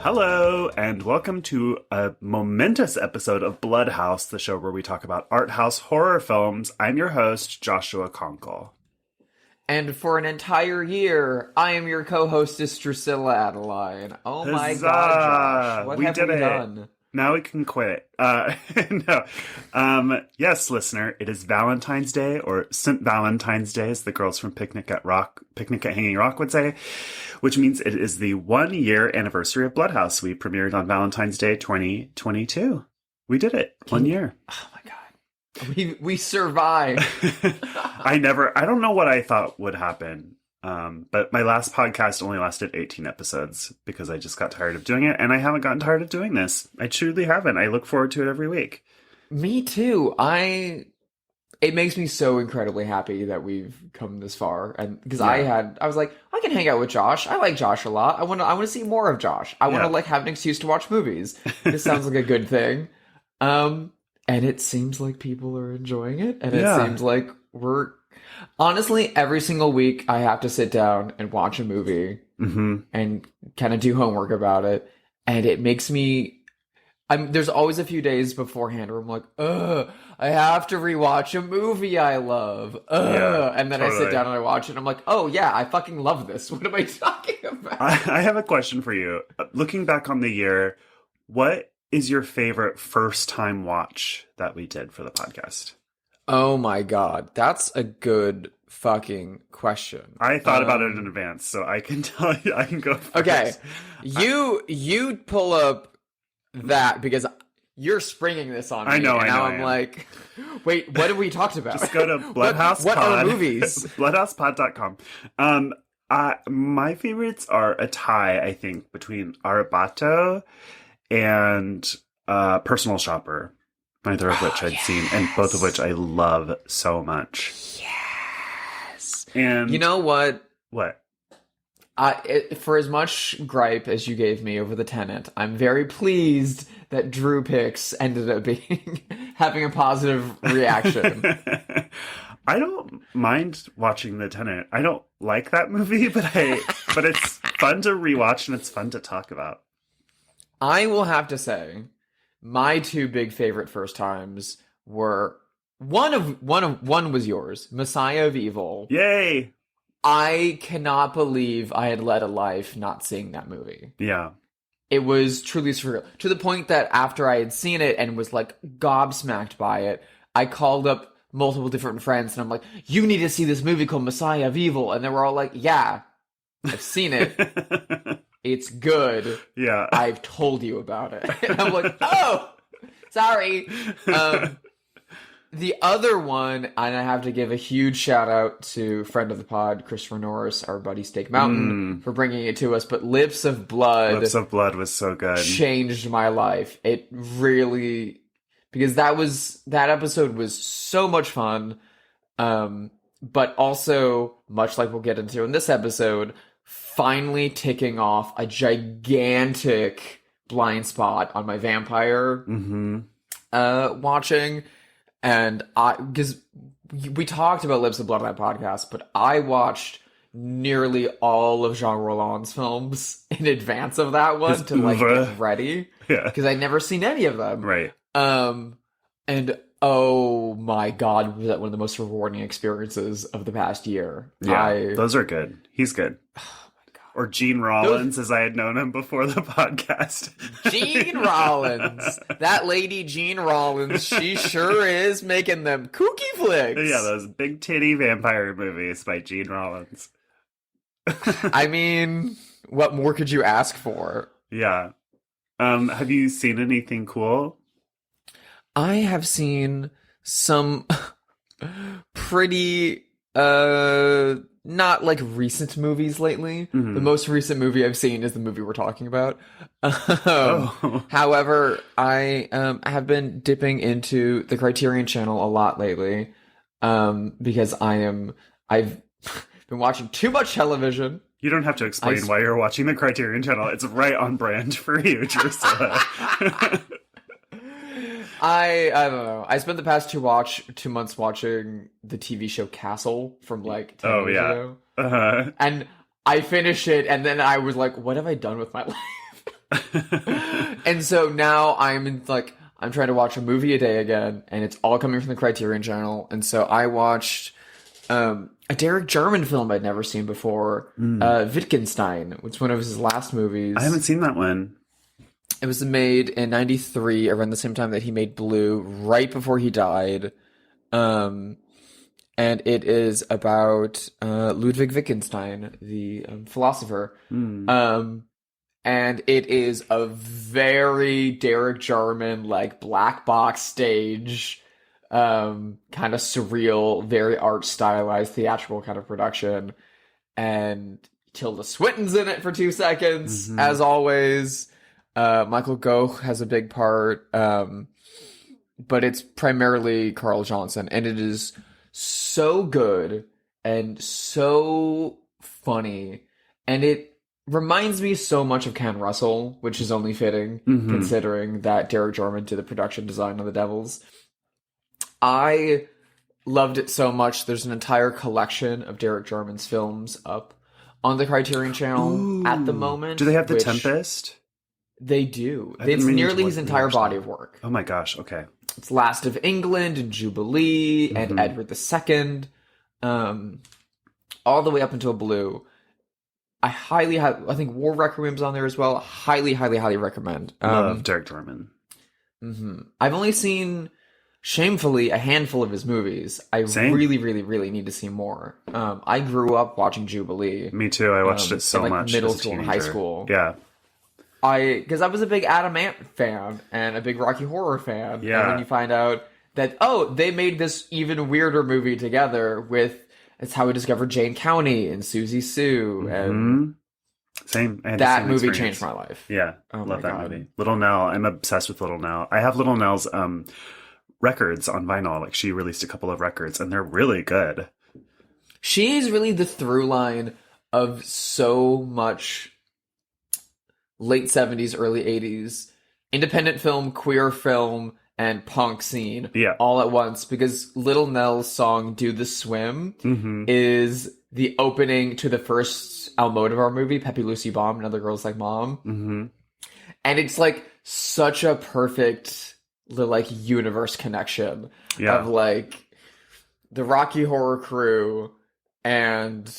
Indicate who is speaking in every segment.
Speaker 1: Hello, and welcome to a momentous episode of Bloodhouse, the show where we talk about art house horror films. I'm your host, Joshua Conkle.
Speaker 2: And for an entire year, I am your co-hostess, Drusilla Adeline. Oh
Speaker 1: Huzzah!
Speaker 2: My God, Josh. What have we done?
Speaker 1: Now we can quit. No. Yes, listener, it is Valentine's Day, or St. Valentine's Day, as the girls from Picnic at Hanging Rock would say, which means it is the 1-year anniversary of Bloodhouse. We premiered on Valentine's Day 2022. We did it. 1 year.
Speaker 2: Oh my God. We survived.
Speaker 1: I don't know what I thought would happen. But my last podcast only lasted 18 episodes because I just got tired of doing it, and I haven't gotten tired of doing this. I truly haven't. I look forward to it every week.
Speaker 2: Me too. It makes me so incredibly happy that we've come this far, and because I was like, I can hang out with Josh. I like Josh a lot. I want to see more of Josh. I want to have an excuse to watch movies. This sounds like a good thing. And it seems like people are enjoying it, and it seems like honestly, every single week I have to sit down and watch a movie and kind of do homework about it. And it makes me... there's always a few days beforehand where I'm like, I have to rewatch a movie I love. And then totally. I sit down and I watch it and I'm like, oh yeah, I fucking love this. What am I talking about?
Speaker 1: I have a question for you. Looking back on the year, what is your favorite first-time watch that we did for the podcast?
Speaker 2: Oh my God, that's a good fucking question.
Speaker 1: I thought about it in advance, so I can tell you. I can go first.
Speaker 2: Okay, you pull up that because you're springing this on me.
Speaker 1: I know.
Speaker 2: I'm like, wait, what have we talked about?
Speaker 1: Just go to Bloodhouse
Speaker 2: What are movies?
Speaker 1: Bloodhousepod.com. My favorites are a tie, I think, between Arrebato and Personal Shopper. Neither of which I'd seen, and both of which I love so much.
Speaker 2: Yes.
Speaker 1: And
Speaker 2: you know what?
Speaker 1: What?
Speaker 2: For as much gripe as you gave me over the Tenant, I'm very pleased that Drew Picks ended up having a positive reaction.
Speaker 1: I don't mind watching the Tenant. I don't like that movie, but it's fun to rewatch and it's fun to talk about.
Speaker 2: I will have to say, my two big favorite first times were one was yours, Messiah of Evil.
Speaker 1: Yay!
Speaker 2: I cannot believe I had led a life not seeing that movie.
Speaker 1: Yeah.
Speaker 2: It was truly surreal. To the point that after I had seen it and was like gobsmacked by it, I called up multiple different friends and I'm like, you need to see this movie called Messiah of Evil. And they were all like, yeah, I've seen it. It's good.
Speaker 1: Yeah.
Speaker 2: I've told you about it. And I'm like, oh, sorry. The other one, and I have to give a huge shout out to friend of the pod, Christopher Norris, our buddy Steak Mountain, for bringing it to us. But Lips of Blood.
Speaker 1: Lips of Blood was so good.
Speaker 2: Changed my life. It really, because that episode was so much fun. But also, much like we'll get into in this episode, finally ticking off a gigantic blind spot on my vampire watching. And because we talked about Lips of Blood on that podcast, but I watched nearly all of Jean Rollin's films in advance of that one to get ready. Yeah. Because I'd never seen any of them.
Speaker 1: Right.
Speaker 2: And oh my God, was that one of the most rewarding experiences of the past year.
Speaker 1: Yeah, those are good. He's good. Or Gene Rollins, as I had known him before the podcast.
Speaker 2: Gene Rollins. That lady, Gene Rollins, she sure is making them kooky flicks.
Speaker 1: Yeah, those big titty vampire movies by Gene Rollins.
Speaker 2: I mean, what more could you ask for?
Speaker 1: Yeah. Have you seen anything cool?
Speaker 2: I have seen some pretty... not like recent movies lately. The most recent movie I've seen is the movie we're talking about. However, I have been dipping into the Criterion Channel a lot lately because I've been watching too much television.
Speaker 1: You don't have to explain why you're watching the Criterion Channel. It's right on brand for you, Drusilla.
Speaker 2: I don't know. I spent the past 2 months watching the TV show Castle from like 10 years ago. And I finished it, and then I was like, what have I done with my life? And so now I'm trying to watch a movie a day again, and it's all coming from the Criterion Channel. And so I watched a Derek Jarman film I'd never seen before, Wittgenstein, which was one of his last movies.
Speaker 1: I haven't seen that one.
Speaker 2: It was made in 93, around the same time that he made Blue, right before he died. And it is about Ludwig Wittgenstein, the philosopher. And it is a very Derek Jarman, like, black box stage, kind of surreal, very art stylized, theatrical kind of production. And Tilda Swinton's in it for 2 seconds, as always. Michael Gough has a big part, but it's primarily Carl Johnson, and it is so good and so funny, and it reminds me so much of Ken Russell, which is only fitting, considering that Derek Jarman did the production design on The Devils. I loved it so much. There's an entire collection of Derek Jarman's films up on the Criterion Channel at the moment.
Speaker 1: Do they have The Tempest?
Speaker 2: They do. It's nearly his entire body of work.
Speaker 1: Oh my gosh, okay.
Speaker 2: It's Last of England and Jubilee and Edward II, all the way up until Blue. I think War Requiem's on there as well. Highly, highly, highly recommend.
Speaker 1: Love Derek Jarman.
Speaker 2: I've only seen, shamefully, a handful of his movies. I really, really, really need to see more. I grew up watching Jubilee.
Speaker 1: Me too. I watched it so
Speaker 2: in,
Speaker 1: much.
Speaker 2: Middle school and high school.
Speaker 1: Yeah.
Speaker 2: Because I was a big Adam Ant fan and a big Rocky Horror fan.
Speaker 1: Yeah.
Speaker 2: And then you find out that, they made this even weirder movie together with, it's how we discovered Jane County and Susie Sue. And
Speaker 1: Same.
Speaker 2: that movie changed my life.
Speaker 1: Yeah. Love that movie. Little Nell. I'm obsessed with Little Nell. I have Little Nell's records on vinyl. Like, she released a couple of records, and they're really good.
Speaker 2: She's really the through line of so much late 70s, early 80s independent film, queer film, and punk scene all at once, because Little Nell's song Do the Swim is the opening to the first Almodóvar movie, Pepe Lucy Bomb and Other Girls Like Mom. And it's like such a perfect like universe connection of like the Rocky Horror crew and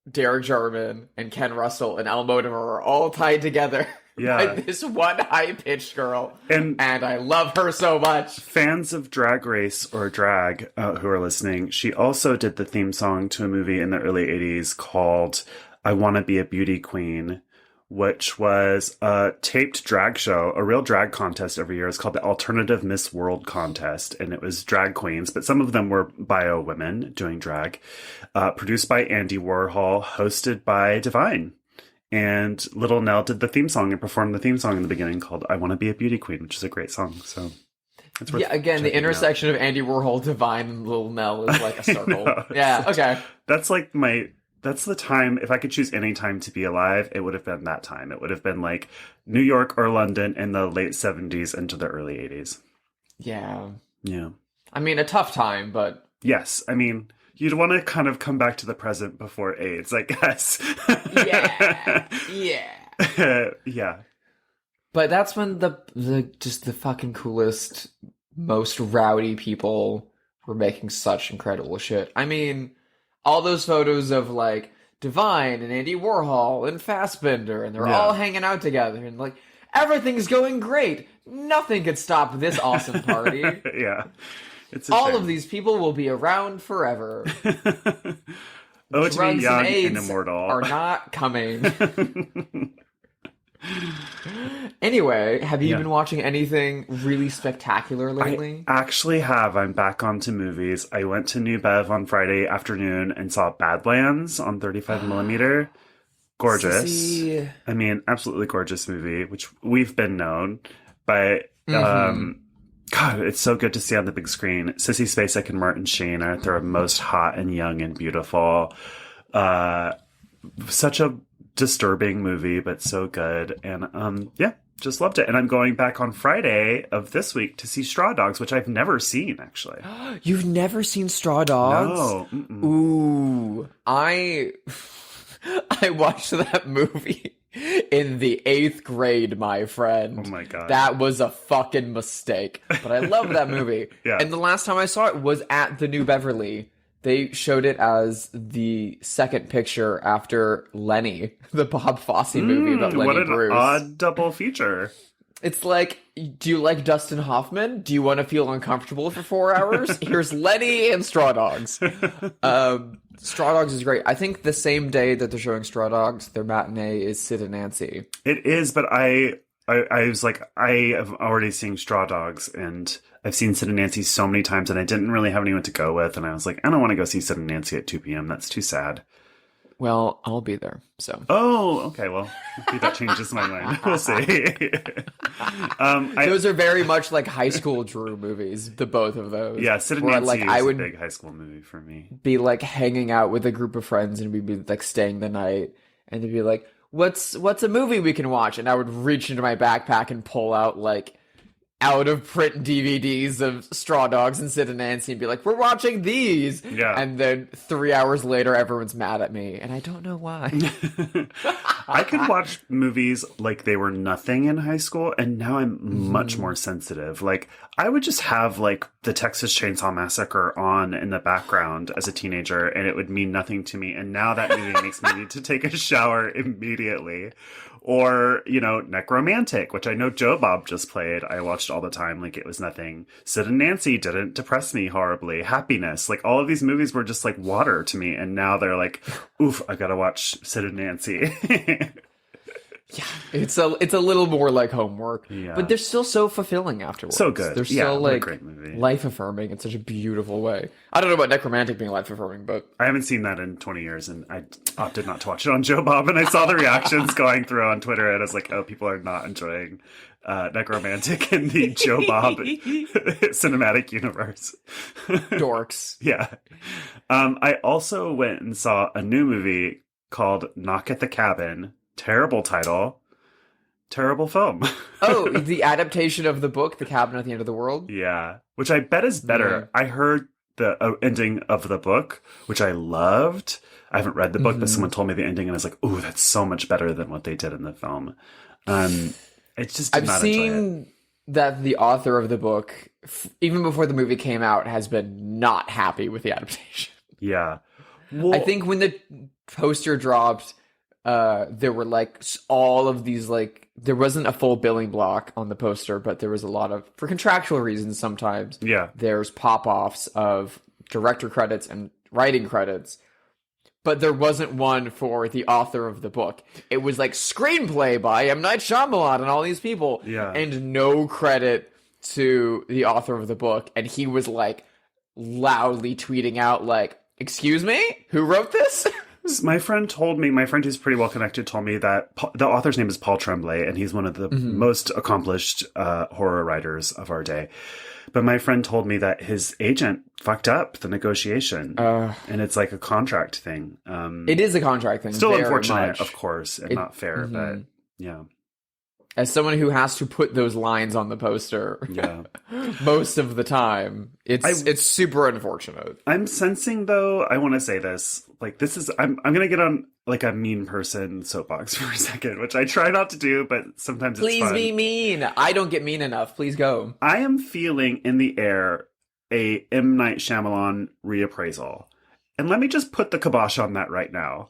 Speaker 2: Derek Jarman and Ken Russell and Almodóvar are all tied together. By this one high-pitched girl. And I love her so much.
Speaker 1: Fans of Drag Race or Drag who are listening, she also did the theme song to a movie in the early 80s called I Wanna Be a Beauty Queen, which was a taped drag show, a real drag contest every year. It's called the Alternative Miss World Contest, and it was drag queens, but some of them were bio women doing drag. Produced by Andy Warhol, hosted by Divine. And Little Nell did the theme song and performed the theme song in the beginning called I Want to Be a Beauty Queen, which is a great song. So it's worth
Speaker 2: again, the intersection of Andy Warhol, Divine, and Little Nell is like a circle. Okay.
Speaker 1: That's like that's the time, if I could choose any time to be alive, it would have been that time. It would have been like New York or London in the late 70s into the early 80s.
Speaker 2: Yeah.
Speaker 1: Yeah.
Speaker 2: I mean, a tough time, but...
Speaker 1: Yes. I mean... You'd want to kind of come back to the present before AIDS, I guess. Yeah.
Speaker 2: But that's when the fucking coolest, most rowdy people were making such incredible shit. I mean, all those photos of like Divine and Andy Warhol and Fassbender, and they're all hanging out together, and like everything's going great. Nothing could stop this awesome party.
Speaker 1: Yeah.
Speaker 2: All of these people will be around forever.
Speaker 1: To be young
Speaker 2: and AIDS
Speaker 1: and immortal
Speaker 2: are not coming. Anyway, have you been watching anything really spectacular lately?
Speaker 1: I actually have. I'm back onto movies. I went to New Bev on Friday afternoon and saw Badlands on 35mm. Gorgeous.
Speaker 2: Sissy.
Speaker 1: I mean, absolutely gorgeous movie, which we've been known. But God, it's so good to see on the big screen. Sissy Spacek and Martin Sheen are at their most hot and young and beautiful. Such a disturbing movie, but so good. And just loved it. And I'm going back on Friday of this week to see Straw Dogs, which I've never seen, actually.
Speaker 2: You've never seen Straw Dogs?
Speaker 1: No.
Speaker 2: Ooh. I watched that movie in the 8th grade, my friend.
Speaker 1: Oh my God.
Speaker 2: That was a fucking mistake. But I love that movie.
Speaker 1: Yeah.
Speaker 2: And the last time I saw it was at the New Beverly. They showed it as the second picture after Lenny, the Bob Fosse movie about Lenny
Speaker 1: what an
Speaker 2: Bruce.
Speaker 1: odd double feature.
Speaker 2: It's like, do you like Dustin Hoffman? Do you want to feel uncomfortable for 4 hours? Here's Lenny and Straw Dogs. Straw Dogs is great. I think the same day that they're showing Straw Dogs, their matinee is Sid and Nancy.
Speaker 1: It is, but I was like, I have already seen Straw Dogs, and I've seen Sid and Nancy so many times, and I didn't really have anyone to go with, and I was like, I don't want to go see Sid and Nancy at 2 p.m. That's too sad.
Speaker 2: Well, I'll be there, so.
Speaker 1: Oh, okay, well, maybe that changes my mind. We'll see.
Speaker 2: Those are very much like high school Drew movies, the both of those.
Speaker 1: Yeah, Sid and Nancy is a big high school movie for me.
Speaker 2: Be like hanging out with a group of friends, and we'd be like staying the night, and they'd be like, what's a movie we can watch? And I would reach into my backpack and pull out like out of print DVDs of Straw Dogs and Sid and Nancy and be like, we're watching these.
Speaker 1: Yeah.
Speaker 2: And then 3 hours later, everyone's mad at me. And I don't know why.
Speaker 1: I could watch movies like they were nothing in high school, and now I'm much more sensitive. Like, I would just have like the Texas Chainsaw Massacre on in the background as a teenager, and it would mean nothing to me. And now that movie makes me need to take a shower immediately. Or, you know, Nekromantik, which I know Joe Bob just played. I watched all the time like it was nothing. Sid and Nancy didn't depress me horribly. Happiness. Like, all of these movies were just like water to me. And now they're like, oof, I gotta watch Sid and Nancy.
Speaker 2: Yeah, it's a little more like homework,
Speaker 1: Yeah.
Speaker 2: but they're still so fulfilling afterwards.
Speaker 1: So good.
Speaker 2: They're
Speaker 1: Yeah,
Speaker 2: still
Speaker 1: what a
Speaker 2: like
Speaker 1: great movie.
Speaker 2: life affirming in such a beautiful way. I don't know about Nekromantik being life affirming, but
Speaker 1: I haven't seen that in 20 years, and I opted not to watch it on Joe Bob, and I saw the reactions going through on Twitter, and I was like, oh, people are not enjoying Nekromantik in the Joe Bob cinematic universe.
Speaker 2: dorks.
Speaker 1: Yeah. I also went and saw a new movie called Knock at the Cabin. Terrible title. Terrible film.
Speaker 2: Oh, the adaptation of the book, The Cabin at the End of the World?
Speaker 1: Yeah. Which I bet is better. Yeah. I heard the ending of the book, which I loved. I haven't read the book, but someone told me the ending, and I was like, ooh, that's so much better than what they did in the film. It's just
Speaker 2: I've seen that the author of the book, even before the movie came out, has been not happy with the adaptation.
Speaker 1: Yeah. Well,
Speaker 2: I think when the poster dropped, there were like all of these, like, there wasn't a full billing block on the poster, but there was a lot of, for contractual reasons sometimes,
Speaker 1: yeah,
Speaker 2: there's pop-offs of director credits and writing credits, but there wasn't one for the author of the book. It was like screenplay by M. Night Shyamalan and all these people,
Speaker 1: yeah,
Speaker 2: and no credit to the author of the book, and he was like loudly tweeting out like, excuse me, who wrote this?
Speaker 1: My friend told me, my friend who's pretty well connected told me that the author's name is Paul Tremblay, and he's one of the most accomplished horror writers of our day. But my friend told me that his agent fucked up the negotiation, and it's like a contract thing.
Speaker 2: It is a contract thing.
Speaker 1: Still
Speaker 2: very
Speaker 1: unfortunate,
Speaker 2: much.
Speaker 1: Of course, and not fair, but yeah.
Speaker 2: As someone who has to put those lines on the poster,
Speaker 1: yeah,
Speaker 2: most of the time, it's super unfortunate.
Speaker 1: I'm sensing, though, I want to say this, like, this is, I'm going to get on like a mean person soapbox for a second, which I try not to do, but sometimes
Speaker 2: Please
Speaker 1: it's fun.
Speaker 2: be mean. I don't get mean enough. Please go.
Speaker 1: I am feeling in the air a M. Night Shyamalan reappraisal. And let me just put the kibosh on that right now.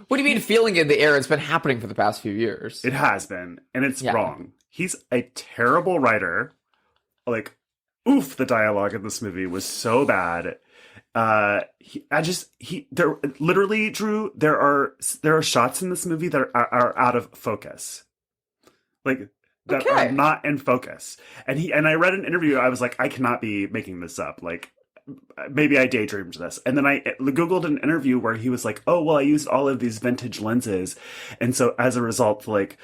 Speaker 2: What do you mean feeling in the air? It's been happening for the past few years.
Speaker 1: It has been, and it's wrong. He's a terrible writer. Like, oof, the dialogue in this movie was so bad. There literally, Drew, there are shots in this movie that are out of focus. Like, that are not in focus. And I read an interview, I was like, I cannot be making this up. Like, maybe I daydreamed this. And then I Googled an interview where he was like, oh, well, I used all of these vintage lenses. And so as a result, like,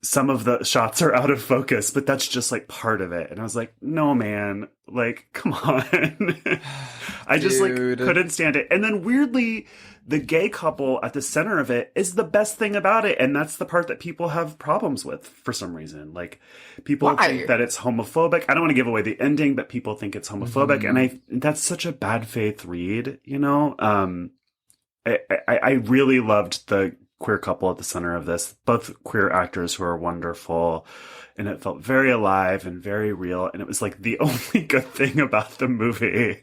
Speaker 1: some of the shots are out of focus, but that's just like part of it. And I was like, no, man, like, come on. I just like couldn't stand it. And then weirdly, the gay couple at the center of it is the best thing about it. And that's the part that people have problems with for some reason. Like, people think that it's homophobic. I don't want to give away the ending, but people think it's homophobic. And that's such a bad faith read, you know? I really loved the queer couple at the center of this, both queer actors who are wonderful. And it felt very alive and very real. And it was like the only good thing about the movie.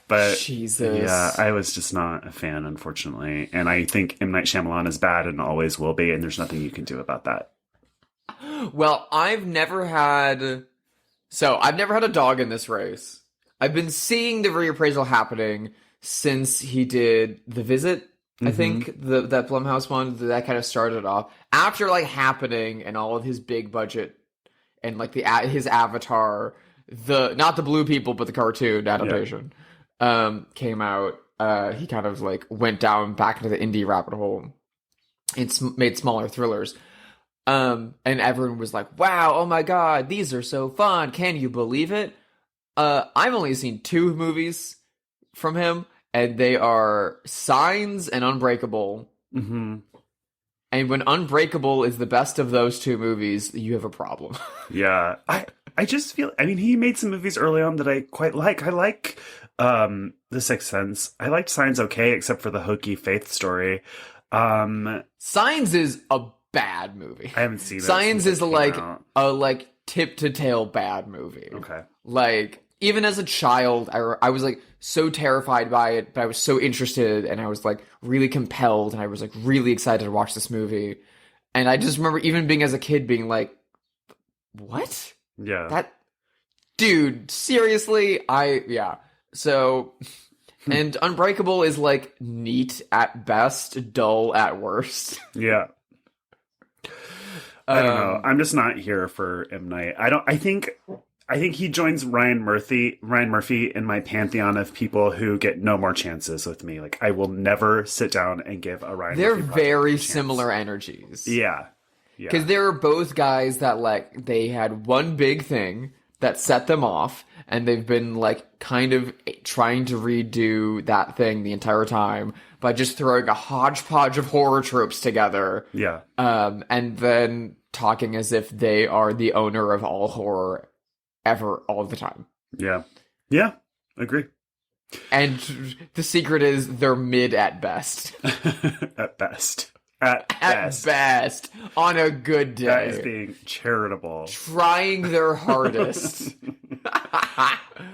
Speaker 1: But
Speaker 2: Jesus.
Speaker 1: yeah, I was just not a fan, unfortunately. And I think M. Night Shyamalan is bad and always will be. And there's nothing you can do about that.
Speaker 2: Well, I've never had a dog in this race. I've been seeing the reappraisal happening since he did The Visit. I think that Blumhouse one that kind of started off after like happening and all of his big budget and like his Avatar, not the Blue People but the cartoon adaptation came out. He kind of like went down back into the indie rabbit hole. It's made smaller thrillers. And everyone was like, "Wow, oh my god, these are so fun! Can you believe it?" I've only seen 2 movies from him. And they are Signs and Unbreakable. Mm-hmm. And when Unbreakable is the best of those 2 movies, you have a problem.
Speaker 1: Yeah. I just feel... I mean, he made some movies early on that I quite like. I like The Sixth Sense. I liked Signs okay, except for the hokey faith story.
Speaker 2: Signs is a bad movie.
Speaker 1: I haven't seen it.
Speaker 2: Signs is a tip-to-tail bad movie.
Speaker 1: Okay.
Speaker 2: Like... Even as a child, I was, like, so terrified by it, but I was so interested, and I was, like, really compelled, and I was, like, really excited to watch this movie. And I just remember even being as a kid being like, what?
Speaker 1: Yeah.
Speaker 2: Dude, seriously? Yeah. So, and Unbreakable is, like, neat at best, dull at worst.
Speaker 1: Yeah. I don't know. I'm just not here for M. Night. I think he joins Ryan Murphy in my pantheon of people who get no more chances with me. Like, I will never sit down and give a Ryan
Speaker 2: They're
Speaker 1: Murphy project
Speaker 2: very
Speaker 1: a chance.
Speaker 2: similar energies.
Speaker 1: Yeah.
Speaker 2: Because they're both guys that, like, they had one big thing that set them off, and they've been, like, kind of trying to redo that thing the entire time by just throwing a hodgepodge of horror tropes together.
Speaker 1: Yeah.
Speaker 2: And then talking as if they are the owner of all horror ever, all the time.
Speaker 1: Yeah. Yeah. Agree.
Speaker 2: And the secret is they're mid at best.
Speaker 1: At best.
Speaker 2: At best. On a good day.
Speaker 1: That is being charitable.
Speaker 2: Trying their hardest.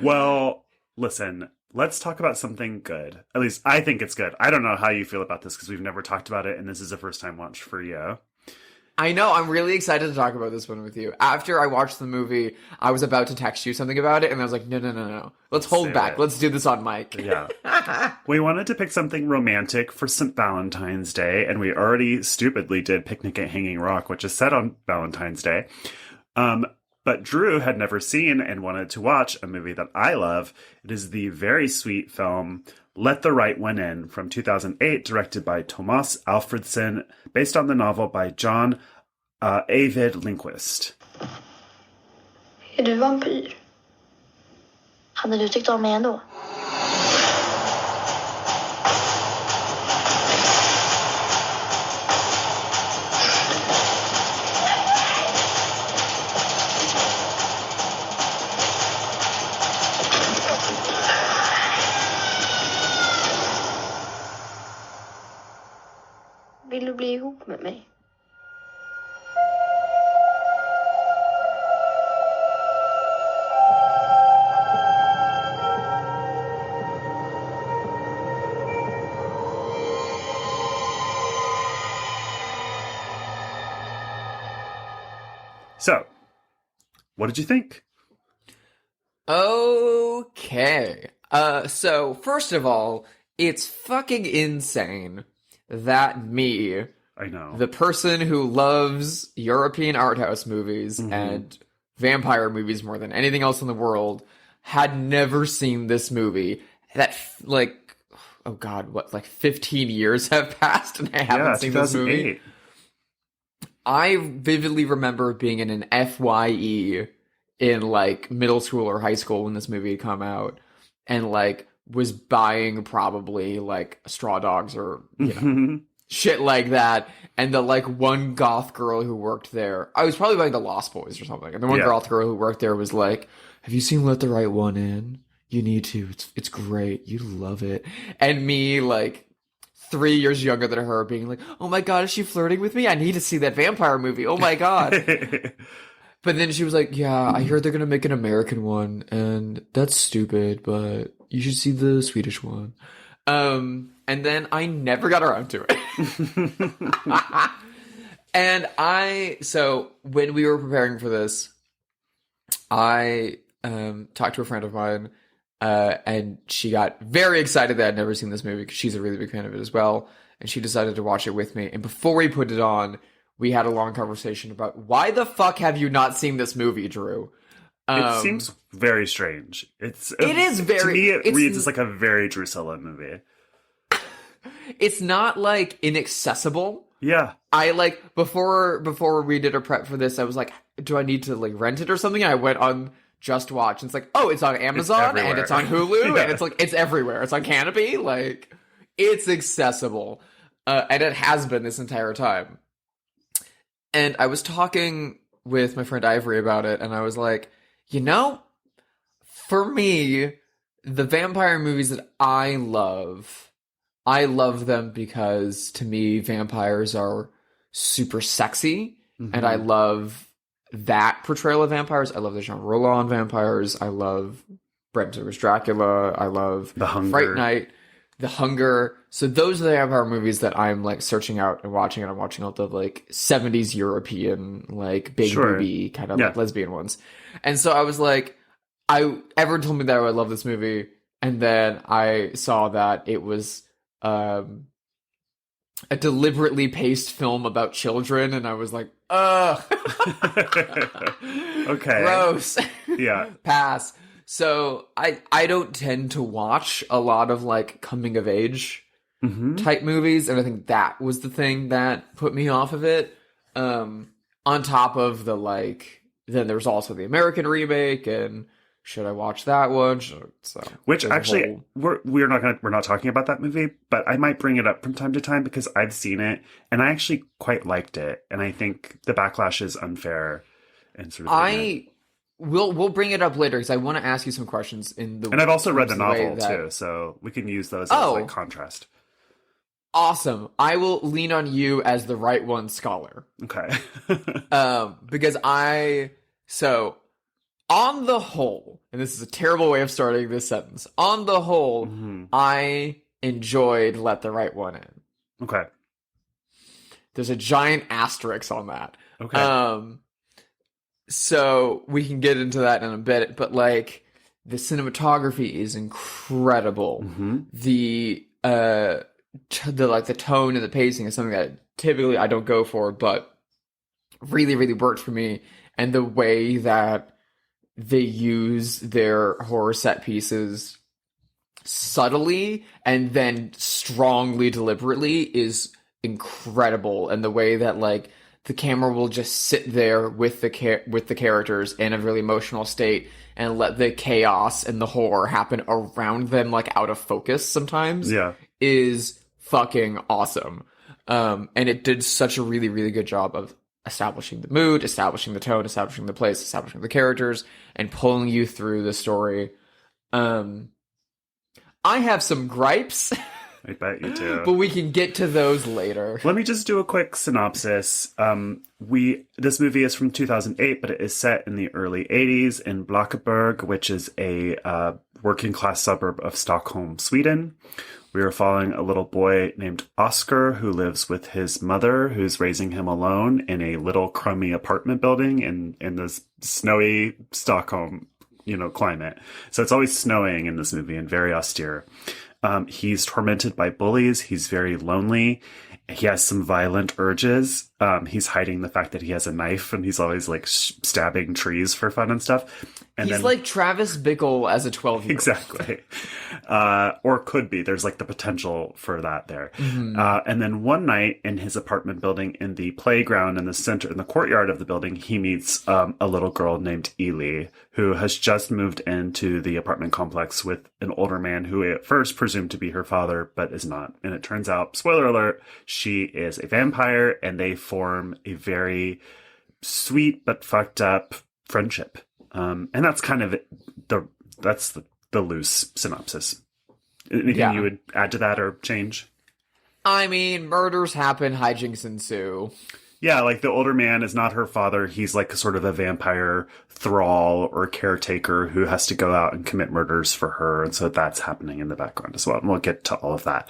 Speaker 1: Well, listen, let's talk about something good. At least I think it's good. I don't know how you feel about this because we've never talked about it, and this is a first time watch for you.
Speaker 2: I know, I'm really excited to talk about this one with you. After I watched the movie, I was about to text you something about it, and I was like, no. Let's hold back. Let's do this on mic.
Speaker 1: Yeah. We wanted to pick something romantic for St. Valentine's Day, and we already stupidly did Picnic at Hanging Rock, which is set on Valentine's Day. But Drew had never seen and wanted to watch a movie that I love. It is the very sweet film Let the Right One In from 2008, directed by Tomas Alfredson, based on the novel by John Ajvide Lindqvist.
Speaker 3: Är du vampyr? Hade du tyckt om mig ändå? Vill du bli ihop med mig?
Speaker 1: So, what did you think?
Speaker 2: Okay. So, first of all, it's fucking insane that me,
Speaker 1: I know,
Speaker 2: the person who loves European art house movies and vampire movies more than anything else in the world, had never seen this movie. That, like, oh god, what, like 15 years have passed and I haven't seen this movie? I vividly remember being in an FYE in, like, middle school or high school when this movie had come out, and, like, was buying probably, like, Straw Dogs or, you know, shit like that, and the, like, one goth girl who worked there, I was probably buying The Lost Boys or something, and the one goth girl who worked there was like, have you seen Let the Right One In? You need to. It's great. You love it. And me, like, 3 years younger than her being like, oh my god, is she flirting with me? I need to see that vampire movie. Oh my god. But then she was like, yeah, I heard they're going to make an American one, and that's stupid, but you should see the Swedish one. And then I never got around to it. And so when we were preparing for this, I talked to a friend of mine, and she got very excited that I'd never seen this movie because she's a really big fan of it as well. And she decided to watch it with me. And before we put it on, we had a long conversation about why the fuck have you not seen this movie, Drew?
Speaker 1: It seems very strange. It is
Speaker 2: very...
Speaker 1: To me, it reads as like a very Drusilla movie.
Speaker 2: It's not, like, inaccessible.
Speaker 1: Yeah.
Speaker 2: I, like, before we did a prep for this, I was like, do I need to, like, rent it or something? And I went on Just Watch, and it's like, oh, it's on Amazon, and it's on Hulu, and it's, like, it's everywhere. It's on Canopy. Like, it's accessible. And it has been this entire time. And I was talking with my friend Ivory about it, and I was like, you know, for me, the vampire movies that I love them because, to me, vampires are super sexy, and I love that portrayal of vampires. I love the Jean Rollin vampires. I love Bram Stoker's Dracula. I love
Speaker 1: The Hunger.
Speaker 2: Fright Night. The Hunger. So those are the vampire movies that I'm, like, searching out and watching, and I'm watching all the, like, 70s European, like, big booby kind of like lesbian ones. And so I was like, everyone told me that I would love this movie, and then I saw that it was a deliberately paced film about children, and I was like, ugh.
Speaker 1: Okay.
Speaker 2: Gross.
Speaker 1: Yeah.
Speaker 2: Pass. So I don't tend to watch a lot of, like, coming of age type movies, and I think that was the thing that put me off of it. On top of the, like, then there's also the American remake, and should I watch that one?
Speaker 1: Which actually we're not talking about that movie, but I might bring it up from time to time because I've seen it and I actually quite liked it, and I think the backlash is unfair and sort of.
Speaker 2: We'll bring it up later because I want to ask you some questions and
Speaker 1: I've also read the novel too, so we can use those as like contrast.
Speaker 2: Awesome. I will lean on you as the right one scholar.
Speaker 1: Okay.
Speaker 2: Because on the whole, and this is a terrible way of starting this sentence, on the whole, I enjoyed Let the Right One In.
Speaker 1: Okay.
Speaker 2: There's a giant asterisk on that.
Speaker 1: Okay.
Speaker 2: So we can get into that in a bit, but, like, the cinematography is incredible. The tone and the pacing is something that typically I don't go for, but really, really worked for me. And the way that they use their horror set pieces subtly and then strongly deliberately is incredible. And the way that, like, the camera will just sit there with the characters in a really emotional state and let the chaos and the horror happen around them, like, out of focus sometimes, is fucking awesome. And it did such a really, really good job of establishing the mood, establishing the tone, establishing the place, establishing the characters, and pulling you through the story. I have some gripes.
Speaker 1: I bet you do.
Speaker 2: But we can get to those later.
Speaker 1: Let me just do a quick synopsis. This movie is from 2008, but it is set in the early 80s in Blackeberg, which is a working class suburb of Stockholm, Sweden. We are following a little boy named Oscar who lives with his mother, who's raising him alone in a little crummy apartment building in this snowy Stockholm, climate. So it's always snowing in this movie and very austere. He's tormented by bullies. He's very lonely. He has some violent urges. He's hiding the fact that he has a knife, and he's always, like, stabbing trees for fun and stuff. And
Speaker 2: he's like Travis Bickle as a 12-year-old.
Speaker 1: Exactly. Or could be. There's, like, the potential for that there. And then one night in his apartment building, in the playground in the courtyard of the building, he meets a little girl named Ely, who has just moved into the apartment complex with an older man who at first presumed to be her father, but is not. And it turns out, spoiler alert, she is a vampire, and they form a very sweet but fucked up friendship. And that's kind of the loose synopsis. Anything you would add to that or change?
Speaker 2: I mean, murders happen, hijinks ensue.
Speaker 1: Yeah, like the older man is not her father. He's like sort of a vampire thrall or caretaker who has to go out and commit murders for her. And so that's happening in the background as well. And we'll get to all of that.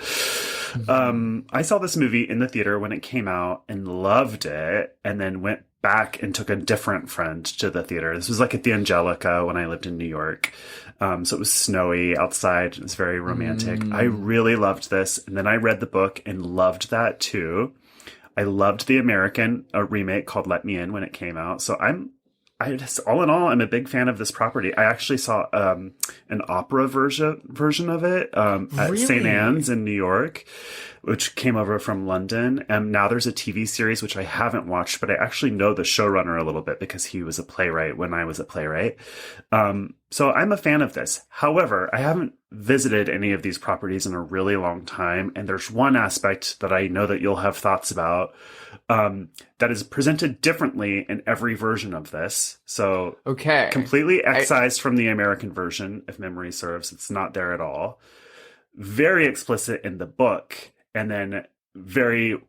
Speaker 1: I saw this movie in the theater when it came out and loved it, and then went back and took a different friend to the theater. This was like at the Angelica when I lived in New York. So it was snowy outside. It was very romantic. I really loved this. And then I read the book and loved that too. I loved the American remake called Let Me In when it came out. So I just, all in all, I'm a big fan of this property. I actually saw an opera version of it at St. Anne's in New York, which came over from London. And now there's a TV series, which I haven't watched, but I actually know the showrunner a little bit because he was a playwright when I was a playwright. So I'm a fan of this. However, I haven't visited any of these properties in a really long time. And there's one aspect that I know that you'll have thoughts about that is presented differently in every version of this. So completely excised from the American version, if memory serves. It's not there at all. Very explicit in the book, and then very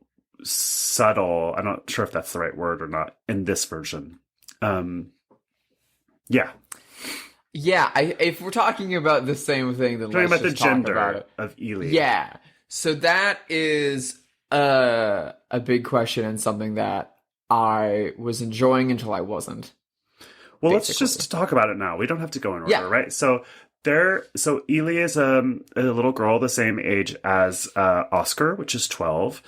Speaker 1: subtle, I'm not sure if that's the right word or not, in this version. Yeah.
Speaker 2: Yeah, if we're talking about the same thing, then
Speaker 1: talking
Speaker 2: let's
Speaker 1: about
Speaker 2: just
Speaker 1: the gender
Speaker 2: talk about it.
Speaker 1: of Ely.
Speaker 2: Yeah. So that is a big question and something that I was enjoying until I wasn't.
Speaker 1: Well, let's just talk about it now. We don't have to go in order, right? So Ely is a little girl the same age as Oscar, which is 12.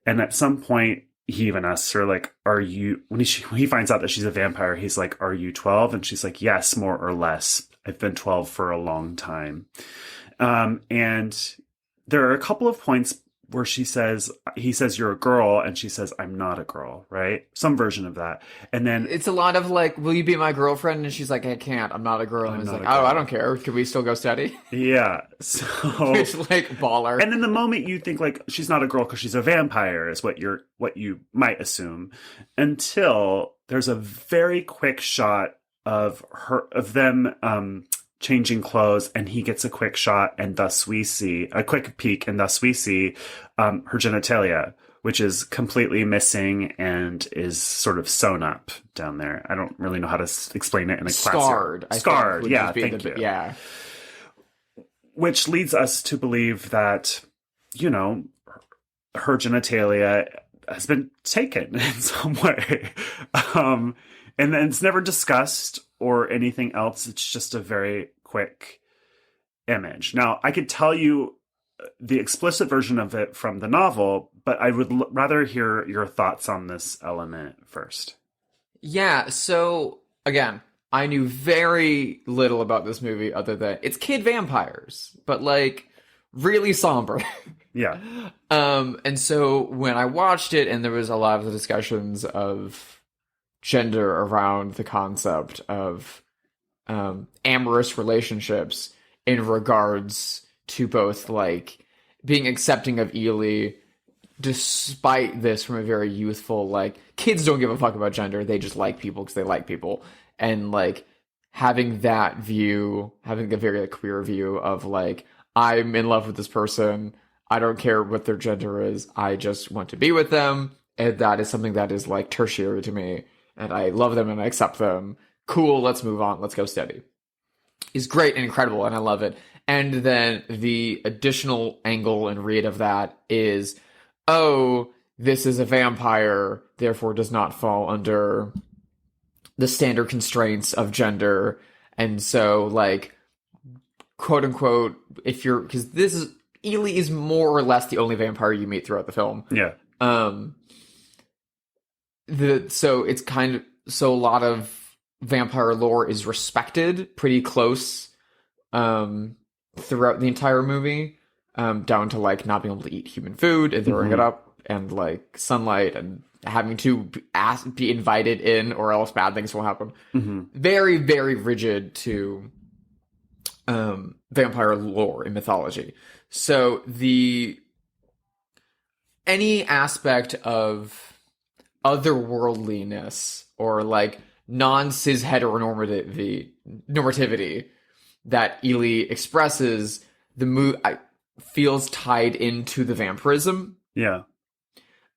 Speaker 1: And at some point, he even asks her, like, when he finds out that she's a vampire, he's like, are you 12? And she's like, yes, more or less. I've been 12 for a long time. And there are a couple of points where he says, you're a girl, and she says, I'm not a girl, right? Some version of that. And then
Speaker 2: it's a lot of like, will you be my girlfriend? And she's like, I can't, I'm not a girl. And he's like, oh, I don't care. Can we still go steady?
Speaker 1: Yeah. So
Speaker 2: it's like baller.
Speaker 1: And then the moment you think like she's not a girl because she's a vampire is what you might assume, until there's a very quick shot of them changing clothes, and he gets a quick shot, and thus we see a quick peek, and thus we see her genitalia, which is completely missing and is sort of sewn up down there. I don't really know how to explain it in a
Speaker 2: scarred.
Speaker 1: Scarred, yeah, thank you.
Speaker 2: Yeah.
Speaker 1: Which leads us to believe that, her genitalia has been taken in some way. And then it's never discussed or anything else. It's just a very quick image. Now, I could tell you the explicit version of it from the novel, but I would rather hear your thoughts on this element first.
Speaker 2: Yeah, so, again, I knew very little about this movie other than it's kid vampires, but, like, really somber.
Speaker 1: Yeah.
Speaker 2: And so when I watched it, and there was a lot of the discussions of gender around the concept of amorous relationships in regards to both like being accepting of Ely despite this from a very youthful, like, kids don't give a fuck about gender, they just like people because they like people, and like having that view, having a very like, queer view of like, I'm in love with this person, I don't care what their gender is, I just want to be with them, and that is something that is like tertiary to me. And I love them and I accept them. Cool, let's move on. Let's go steady. Is great and incredible, and I love it. And then the additional angle and read of that is, oh, this is a vampire, therefore does not fall under the standard constraints of gender. And so, like, quote unquote, because this is, Ely is more or less the only vampire you meet throughout the film.
Speaker 1: Yeah.
Speaker 2: So it's so a lot of vampire lore is respected pretty close throughout the entire movie, down to like not being able to eat human food and throwing it up, and like sunlight, and having to be invited in or else bad things will happen. Very, very rigid to vampire lore in mythology. So any aspect of otherworldliness or like non-cis heteronormativity that Ely expresses, feels tied into the vampirism
Speaker 1: Yeah.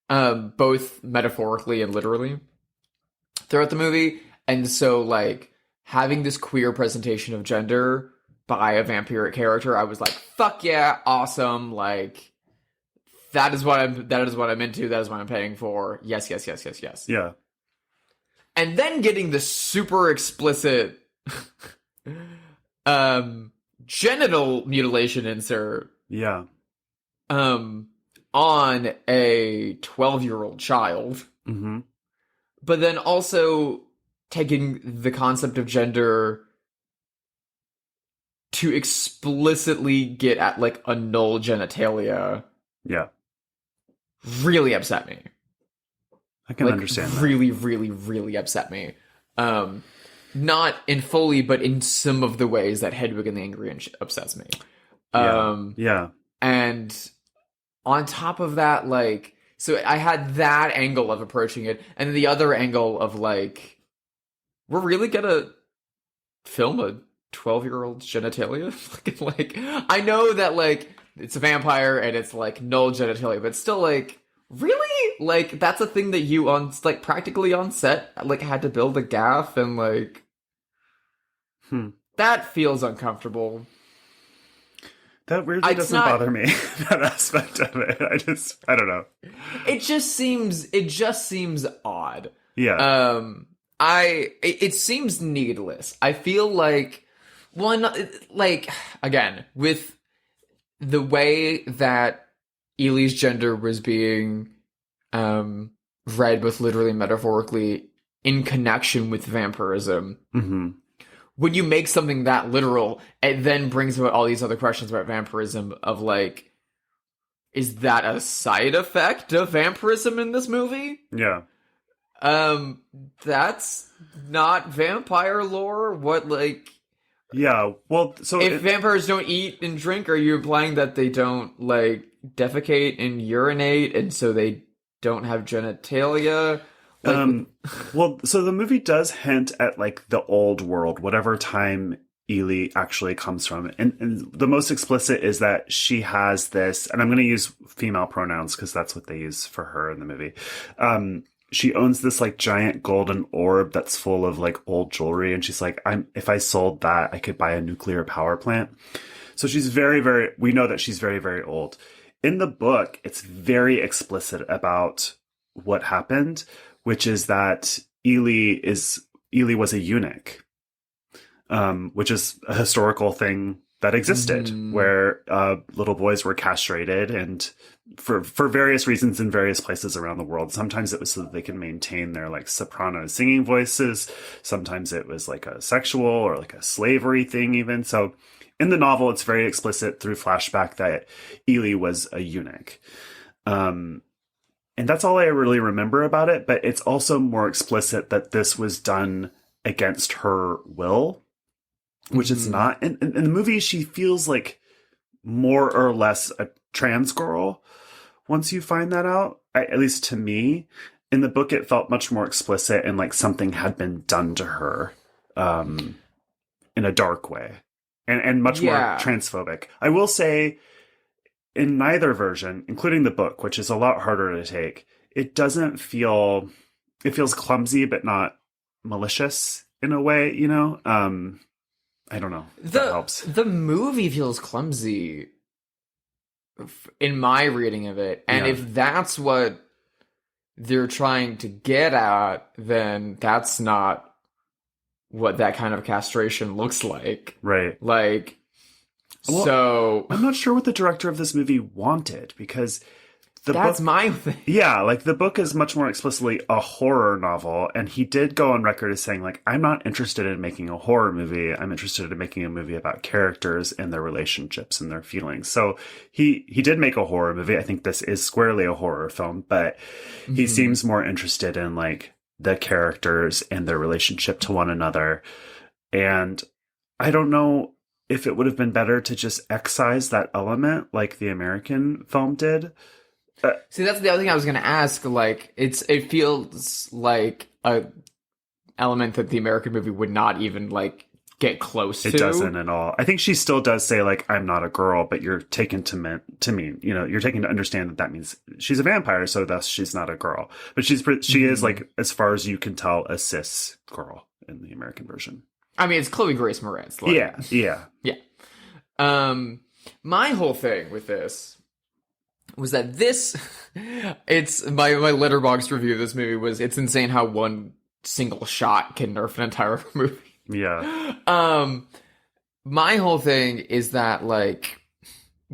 Speaker 2: Both metaphorically and literally throughout the movie. And so, like, having this queer presentation of gender by a vampiric character, I was like, fuck yeah, awesome. Like, that is what I'm into. That is what I'm paying for. Yes, yes, yes, yes, yes.
Speaker 1: Yeah.
Speaker 2: And then getting the super explicit genital mutilation insert.
Speaker 1: Yeah.
Speaker 2: On a 12-year-old child.
Speaker 1: Mm-hmm.
Speaker 2: But then also taking the concept of gender to explicitly get at, like, a null genitalia.
Speaker 1: Yeah.
Speaker 2: Really upset me.
Speaker 1: I can understand that.
Speaker 2: Really, really, really upset me. Not in fully, but in some of the ways that Hedwig and the Angry Inch upsets me.
Speaker 1: Yeah.
Speaker 2: And on top of that, like, so I had that angle of approaching it, and the other angle of, like, we're really gonna film a 12-year-old's genitalia? Like, I know that, like, it's a vampire and it's, like, null genitalia, but still, like, really? Like, that's a thing that you, practically on set, like, had to build a gaff, and, like, that feels uncomfortable.
Speaker 1: That weirdly doesn't bother me, that aspect of it. I don't know.
Speaker 2: It just seems odd.
Speaker 1: Yeah.
Speaker 2: It seems needless. I feel like, again, with the way that Ely's gender was being read both literally and metaphorically in connection with vampirism, when you make something that literal, it then brings about all these other questions about vampirism of, like, is that a side effect of vampirism in this movie?
Speaker 1: Yeah.
Speaker 2: That's not vampire lore. What, like...
Speaker 1: Yeah, well, so...
Speaker 2: If vampires don't eat and drink, are you implying that they don't, like, defecate and urinate, and so they don't have genitalia? Like,
Speaker 1: well, so the movie does hint at, like, the old world, whatever time Ely actually comes from. And the most explicit is that she has this, and I'm going to use female pronouns because that's what they use for her in the movie. She owns this, like, giant golden orb that's full of, like, old jewelry. And she's like, if I sold that, I could buy a nuclear power plant. So she's we know that she's very, very old. In the book, it's very explicit about what happened, which is that Ely was a eunuch, which is a historical thing that existed, where little boys were castrated, and for various reasons in various places around the world. Sometimes it was so that they can maintain their, like, soprano singing voices. Sometimes it was like a sexual or like a slavery thing even. So in the novel, it's very explicit through flashback that Ely was a eunuch. And that's all I really remember about it, but it's also more explicit that this was done against her will, which it's not. In the movie, she feels like more or less a trans girl once you find that out, at least to me. In the book, it felt much more explicit and like something had been done to her in a dark way and much more transphobic. I will say, in neither version, including the book, which is a lot harder to take, it feels clumsy, but not malicious in a way, you know? I don't know if that helps. The
Speaker 2: movie feels clumsy in my reading of it. And if that's what they're trying to get at, then that's not what that kind of castration looks like.
Speaker 1: Right.
Speaker 2: Like...
Speaker 1: Well,
Speaker 2: so
Speaker 1: I'm not sure what the director of this movie wanted, because
Speaker 2: that's my thing.
Speaker 1: Yeah, like the book is much more explicitly a horror novel, and he did go on record as saying, like, I'm not interested in making a horror movie. I'm interested in making a movie about characters and their relationships and their feelings. So he did make a horror movie. I think this is squarely a horror film, but he seems more interested in, like, the characters and their relationship to one another. And I don't know if it would have been better to just excise that element like the American film did.
Speaker 2: See, that's the other thing I was going to ask. Like, it feels like a element that the American movie would not even, like, get close to.
Speaker 1: It doesn't at all. I think she still does say, like, I'm not a girl, but you're taken to mean, you know, you're taken to understand that means she's a vampire, so thus she's not a girl. But she is, like, as far as you can tell, a cis girl in the American version.
Speaker 2: I mean, it's Chloe Grace Moretz. Like,
Speaker 1: Yeah.
Speaker 2: My whole thing with this was that it's my Letterboxd review of this movie was, it's insane how one single shot can nerf an entire movie.
Speaker 1: Yeah.
Speaker 2: My whole thing is that, like,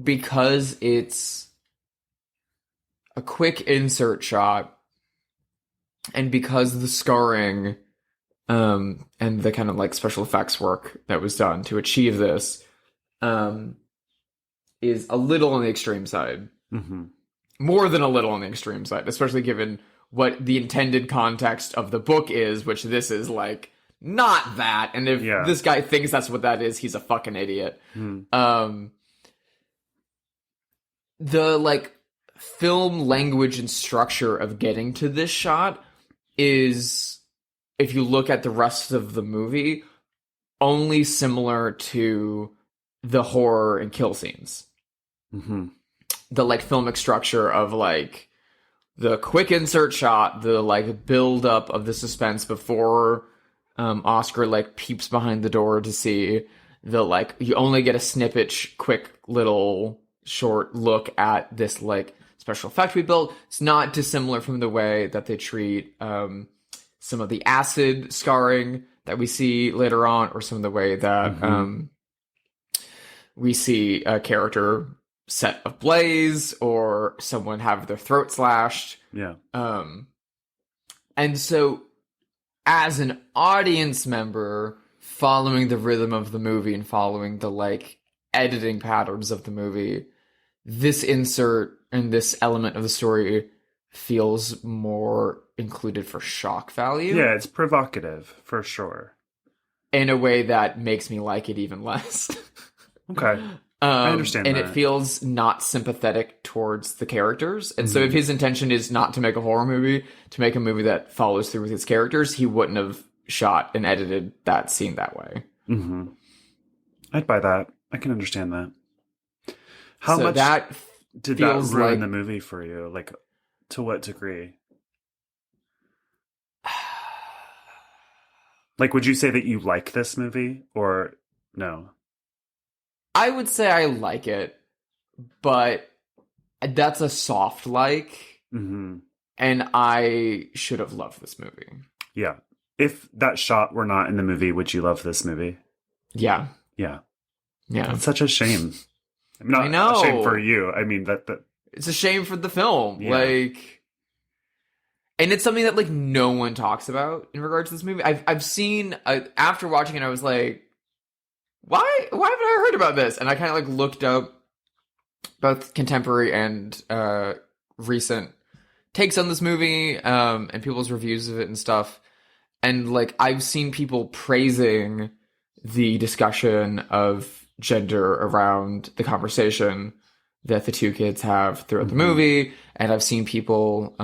Speaker 2: because it's a quick insert shot, and because the scarring, and the kind of, like, special effects work that was done to achieve this, is a little on the extreme side.
Speaker 1: Mm-hmm.
Speaker 2: More than a little on the extreme side, especially given what the intended context of the book is, which this is, like, not that. And if this guy thinks that's what that is, he's a fucking idiot. The, like, film language and structure of getting to this shot is, if you look at the rest of the movie, only similar to the horror and kill scenes.
Speaker 1: Mm-hmm.
Speaker 2: The, like, filmic structure of, like, the quick insert shot, the, like, build up of the suspense before Oscar, like, peeps behind the door to see the, like, you only get a snippet, quick little short look at this, like, special effect we built. It's not dissimilar from the way that they treat some of the acid scarring that we see later on, or some of the way that we see a character set ablaze or someone have their throat slashed.
Speaker 1: Yeah.
Speaker 2: And so, as an audience member, following the rhythm of the movie and following the, like, editing patterns of the movie, this insert and this element of the story feels more included for shock value.
Speaker 1: Yeah, it's provocative, for sure.
Speaker 2: In a way that makes me like it even less.
Speaker 1: Okay. I understand
Speaker 2: and
Speaker 1: that.
Speaker 2: it feels not sympathetic towards the characters. And so if his intention is not to make a horror movie, to make a movie that follows through with its characters, he wouldn't have shot and edited that scene that way.
Speaker 1: Mm-hmm. I'd buy that. I can understand that. How
Speaker 2: so
Speaker 1: much
Speaker 2: that
Speaker 1: did that
Speaker 2: feels
Speaker 1: ruin
Speaker 2: like
Speaker 1: the movie for you? Like, to what degree? Like, would you say that you like this movie, or no?
Speaker 2: I would say I like it, but that's a soft like,
Speaker 1: Mm-hmm.
Speaker 2: and I should have loved this movie.
Speaker 1: Yeah. If that shot were not in the movie, would you love this movie?
Speaker 2: Yeah.
Speaker 1: Yeah.
Speaker 2: Yeah.
Speaker 1: It's such a shame. Not
Speaker 2: I know.
Speaker 1: a shame for you. I mean, that
Speaker 2: it's a shame for the film.
Speaker 1: Yeah.
Speaker 2: Like, and it's something that, like, no one talks about in regards to this movie. I've seen, after watching it, I was like, why haven't I heard about this? And I kind of, like, looked up both contemporary and recent takes on this movie, and people's reviews of it and stuff. And, like, I've seen people praising the discussion of gender around the conversation that the two kids have throughout the movie. And I've seen people,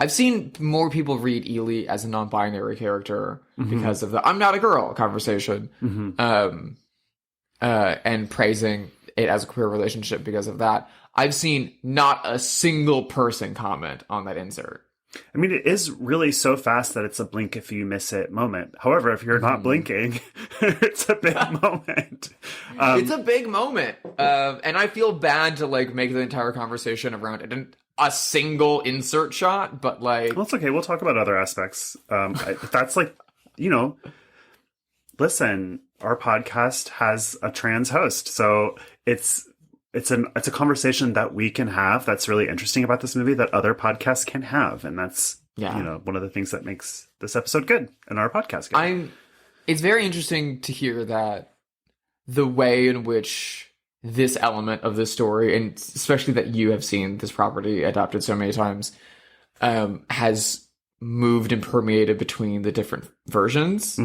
Speaker 2: I've seen more people read Ely as a non-binary character because of the "I'm not a girl" conversation, and praising it as a queer relationship because of that. I've seen not a single person comment on that insert.
Speaker 1: I mean, it is really so fast that it's a blink if you miss it moment. However, if you're not blinking, it's a big moment.
Speaker 2: It's a big moment. And I feel bad to, like, make the entire conversation around it and a single insert shot, but, like...
Speaker 1: Well, it's okay. We'll talk about other aspects. That's, like, you know... Listen, our podcast has a trans host, so it's a conversation that we can have that's really interesting about this movie that other podcasts can have, and that's you know, one of the things that makes this episode good and our podcast good.
Speaker 2: It's very interesting to hear that the way in which this element of the story, and especially that you have seen this property adapted so many times, has moved and permeated between the different versions.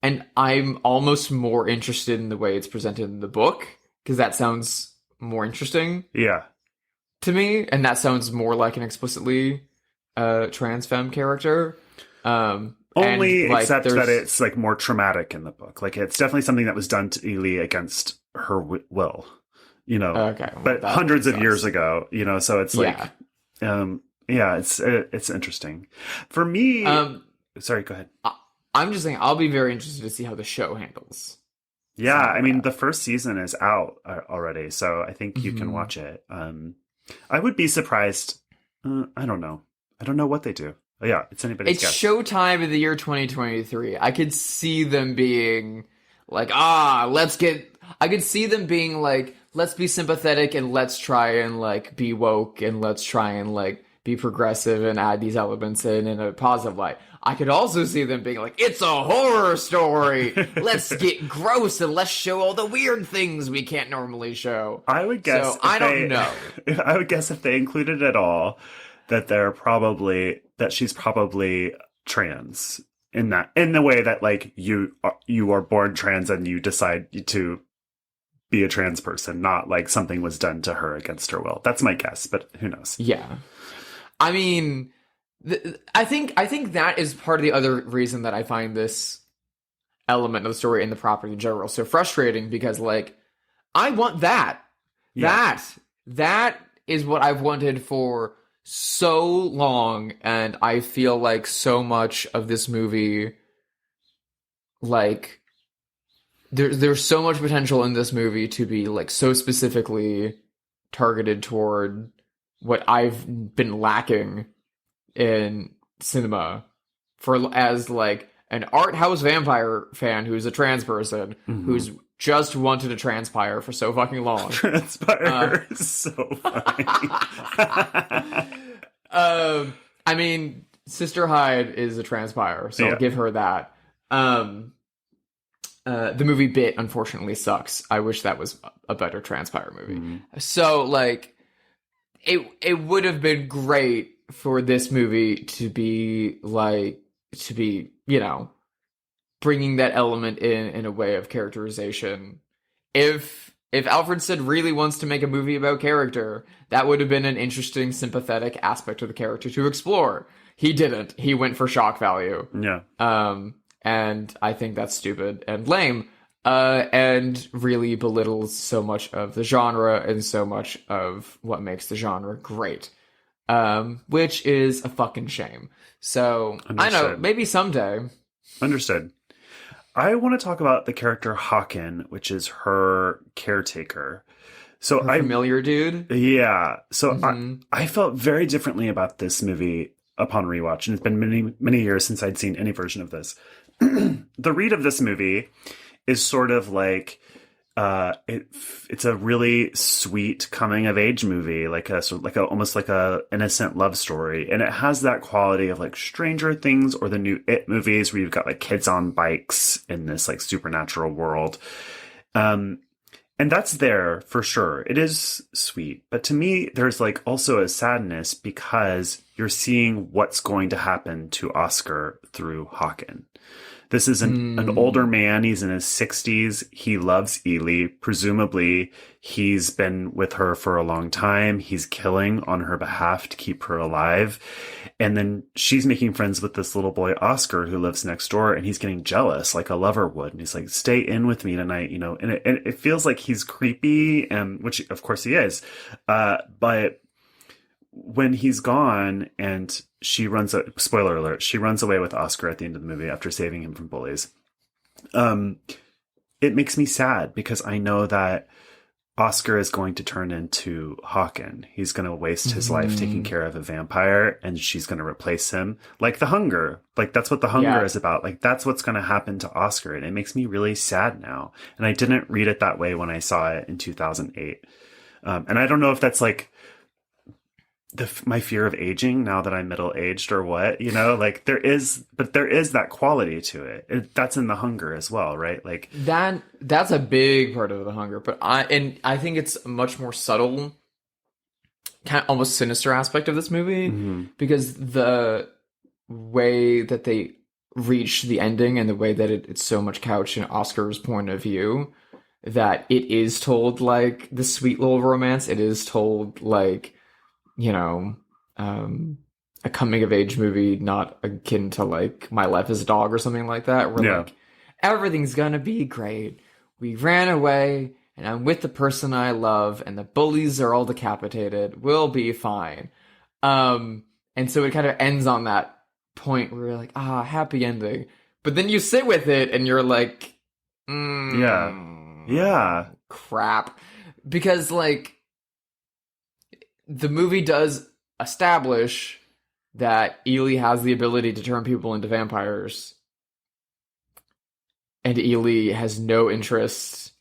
Speaker 2: And I'm almost more interested in the way it's presented in the book, because that sounds more interesting.
Speaker 1: Yeah.
Speaker 2: To me, and that sounds more like an explicitly trans femme character.
Speaker 1: Only
Speaker 2: like,
Speaker 1: except that it's like more traumatic in the book. Like it's definitely something that was done to Ely against her will, you know.
Speaker 2: Okay, well,
Speaker 1: but hundreds of years ago, you know. So it's like, it's interesting for me. Sorry, go ahead.
Speaker 2: I'm just saying I'll be very interested to see how the show handles.
Speaker 1: Yeah, I mean the first season is out already, so I think you can watch it. I would be surprised. I don't know. I don't know what they do. Oh, yeah, it's anybody's guess.
Speaker 2: It's Showtime of the year 2023. I could see them being like, I could see them being like, let's be sympathetic and let's try and like be woke and let's try and like be progressive and add these elements in a positive light. I could also see them being like, it's a horror story. Let's get gross and let's show all the weird things we can't normally show.
Speaker 1: I would guess.
Speaker 2: So, I don't know.
Speaker 1: I would guess if they included it all, that she's probably trans in the way that like you are born trans and you decide to be a trans person, not like something was done to her against her will. That's my guess, but who knows?
Speaker 2: Yeah. I mean, I think that is part of the other reason that I find this element of the story and the property in general so frustrating, because like I want that. Yeah. That is what I've wanted for so long, and I feel like so much of this movie, like there's so much potential in this movie to be like so specifically targeted toward what I've been lacking in cinema as like an art house vampire fan who's a trans person who's just wanted to transpire for so fucking long.
Speaker 1: Transpire is so funny.
Speaker 2: I mean, Sister Hyde is a transpire, so I'll give her that. The movie Bit, unfortunately, sucks. I wish that was a better transpire movie. So, like, it would have been great for this movie to be, you know, bringing that element in a way of characterization. If Alfredson really wants to make a movie about character, that would have been an interesting, sympathetic aspect of the character to explore. He didn't. He went for shock value.
Speaker 1: Yeah.
Speaker 2: And I think that's stupid and lame, and really belittles so much of the genre and so much of what makes the genre great, which is a fucking shame. So, understood. I know, maybe someday.
Speaker 1: Understood. I want to talk about the character Hawken, which is her caretaker. So
Speaker 2: her familiar dude?
Speaker 1: Yeah. So I felt very differently about this movie upon rewatch, and it's been many, many years since I'd seen any version of this. The read of this movie is sort of like it's a really sweet coming of age movie, like almost like a innocent love story, and it has that quality of like Stranger Things or the new It movies, where you've got like kids on bikes in this like supernatural world, and that's there for sure. It is sweet, but to me, there's like also a sadness because you're seeing what's going to happen to Oscar through Hawken. This is an older man. He's in his 60s. He loves Ely. Presumably, he's been with her for a long time. He's killing on her behalf to keep her alive. And then she's making friends with this little boy, Oscar, who lives next door, and he's getting jealous like a lover would. And he's like, stay in with me tonight, you know. And it feels like he's creepy, and which, of course, he is. But when he's gone and she spoiler alert, she runs away with Oscar at the end of the movie after saving him from bullies. It makes me sad because I know that Oscar is going to turn into Hawken. He's going to waste his life taking care of a vampire, and she's going to replace him. Like The Hunger. Like, that's what The Hunger is about. Like, that's what's going to happen to Oscar, and it makes me really sad now. And I didn't read it that way when I saw it in 2008. And I don't know if that's like my fear of aging now that I'm middle-aged or what, you know, like there is that quality to it. That's in The Hunger as well, right? Like
Speaker 2: that's a big part of The Hunger, but I think it's a much more subtle, kind of almost sinister aspect of this movie, because the way that they reach the ending and the way that it's so much couched in Oscar's point of view, that it is told like the sweet little romance. It is told like, you know, a coming of age movie, not akin to like My Life as a Dog or something like that, where like everything's gonna be great. We ran away and I'm with the person I love and the bullies are all decapitated. We'll be fine. And so it kind of ends on that point where you're like, happy ending. But then you sit with it and you're like,
Speaker 1: yeah,
Speaker 2: crap. Because like the movie does establish that Ely has the ability to turn people into vampires. And Ely has no interest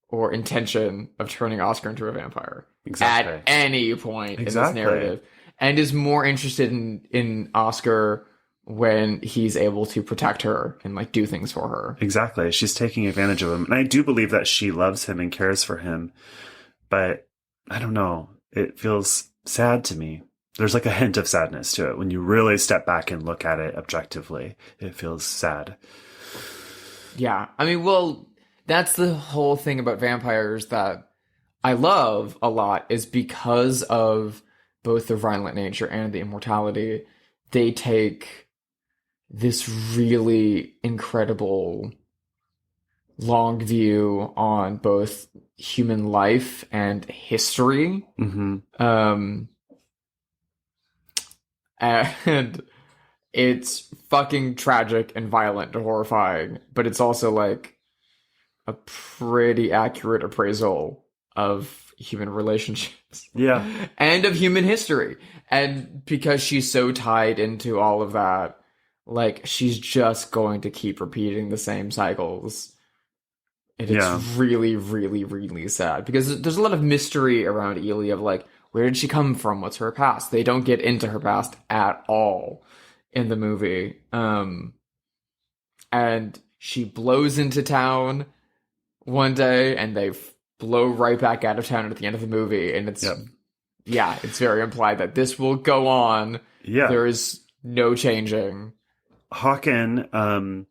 Speaker 2: or intention of turning Oscar into a vampire at any point in this narrative. And is more interested in Oscar when he's able to protect her and like do things for her.
Speaker 1: Exactly. She's taking advantage of him. And I do believe that she loves him and cares for him. But I don't know. It feels sad to me. There's like a hint of sadness to it. When you really step back and look at it objectively, it feels sad.
Speaker 2: Yeah. I mean, well, that's the whole thing about vampires that I love a lot, is because of both the violent nature and the immortality. They take this really incredible long view on both human life and history. And it's fucking tragic and violent and horrifying, but it's also like a pretty accurate appraisal of human relationships.
Speaker 1: Yeah.
Speaker 2: And of human history. And because she's so tied into all of that, like, she's just going to keep repeating the same cycles. And it's really, really, really sad. Because there's a lot of mystery around Ely of, like, where did she come from? What's her past? They don't get into her past at all in the movie. And she blows into town one day, and they blow right back out of town at the end of the movie. And it's, it's very implied that this will go on. Yeah. There is no changing.
Speaker 1: Hawken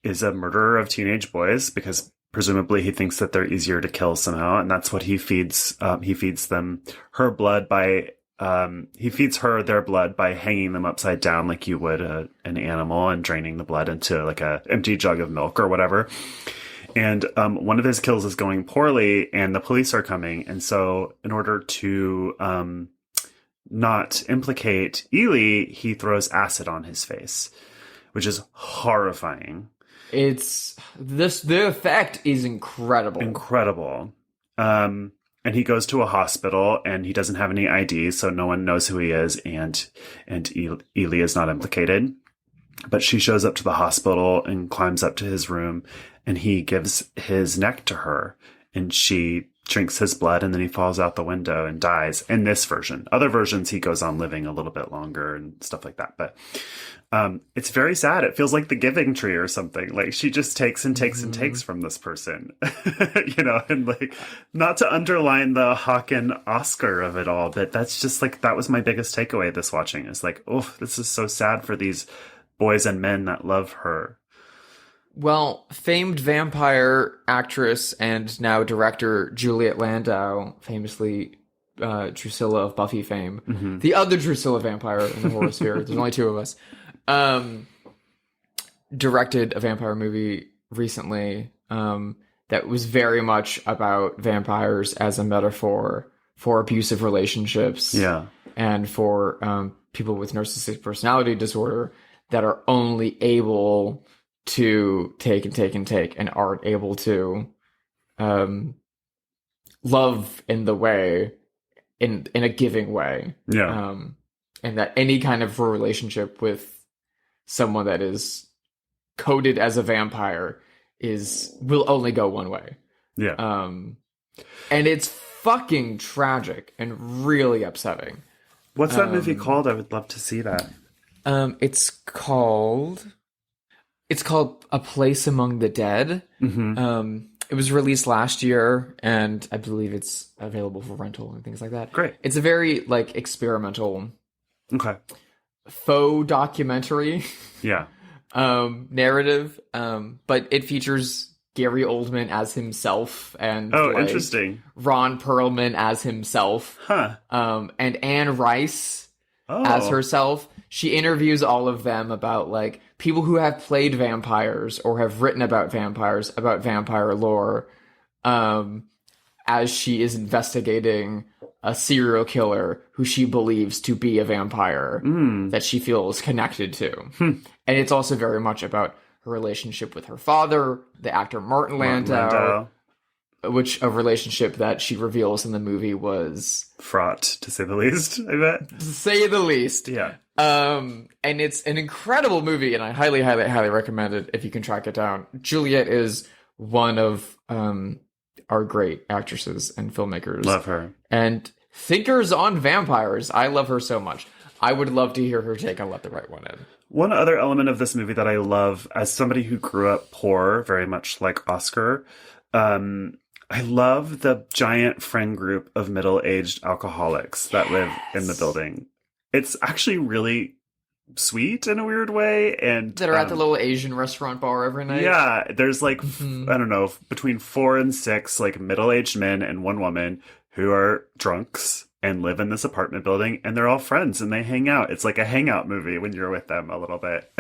Speaker 1: is a murderer of teenage boys because presumably he thinks that they're easier to kill somehow, and that's what he feeds. He feeds them her blood by he feeds her their blood by hanging them upside down like you would an animal, and draining the blood into like a empty jug of milk or whatever. And one of his kills is going poorly, and the police are coming, and so in order to not implicate Ely, he throws acid on his face, which is horrifying.
Speaker 2: It's the effect is incredible.
Speaker 1: Incredible. And he goes to a hospital, and he doesn't have any ID, so no one knows who he is, and Ely is not implicated. But she shows up to the hospital and climbs up to his room, and he gives his neck to her, and she drinks his blood, and then he falls out the window and dies in this version. Other versions, he goes on living a little bit longer and stuff like that. But it's very sad. It feels like the Giving Tree or something. Like, she just takes and takes and takes from this person, and like, not to underline the Hawken Oscar of it all, but that's just like, that was my biggest takeaway this watching, is like, oh, this is so sad for these boys and men that love her.
Speaker 2: Well, famed vampire actress and now director Juliet Landau, famously Drusilla of Buffy fame, the other Drusilla vampire in the horror sphere, there's only two of us, directed a vampire movie recently that was very much about vampires as a metaphor for abusive relationships, and for people with narcissistic personality disorder that are only able to take and take and take, and aren't able to love in the way, in a giving way. And that any kind of relationship with someone that is coded as a vampire will only go one way. And it's fucking tragic and really upsetting.
Speaker 1: What's that movie called? I would love to see that.
Speaker 2: It's called A Place Among the Dead. It was released last year, and I believe it's available for rental and things like that.
Speaker 1: Great.
Speaker 2: It's a very like experimental, faux documentary, narrative. But it features Gary Oldman as himself, and
Speaker 1: interesting,
Speaker 2: Ron Perlman as himself, and Anne Rice as herself. She interviews all of them about like people who have played vampires or have written about vampires, about vampire lore, as she is investigating a serial killer who she believes to be a vampire that she feels connected to. And it's also very much about her relationship with her father, the actor Martin Landau, which a relationship that she reveals in the movie was
Speaker 1: fraught, to say the least, I bet.
Speaker 2: To say the least.
Speaker 1: Yeah.
Speaker 2: And it's an incredible movie, and I highly, highly, highly recommend it if you can track it down. Juliet is one of our great actresses and filmmakers.
Speaker 1: Love her.
Speaker 2: And thinkers on vampires. I love her so much. I would love to hear her take on Let the Right One In.
Speaker 1: One other element of this movie that I love, as somebody who grew up poor, very much like Oscar, I love the giant friend group of middle-aged alcoholics that live in the building. It's actually really sweet in a weird way. And
Speaker 2: that are at the little Asian restaurant bar every night.
Speaker 1: Yeah, there's like, I don't know, between 4 and 6 like middle-aged men and one woman who are drunks and live in this apartment building, and they're all friends and they hang out. It's like a hangout movie when you're with them a little bit.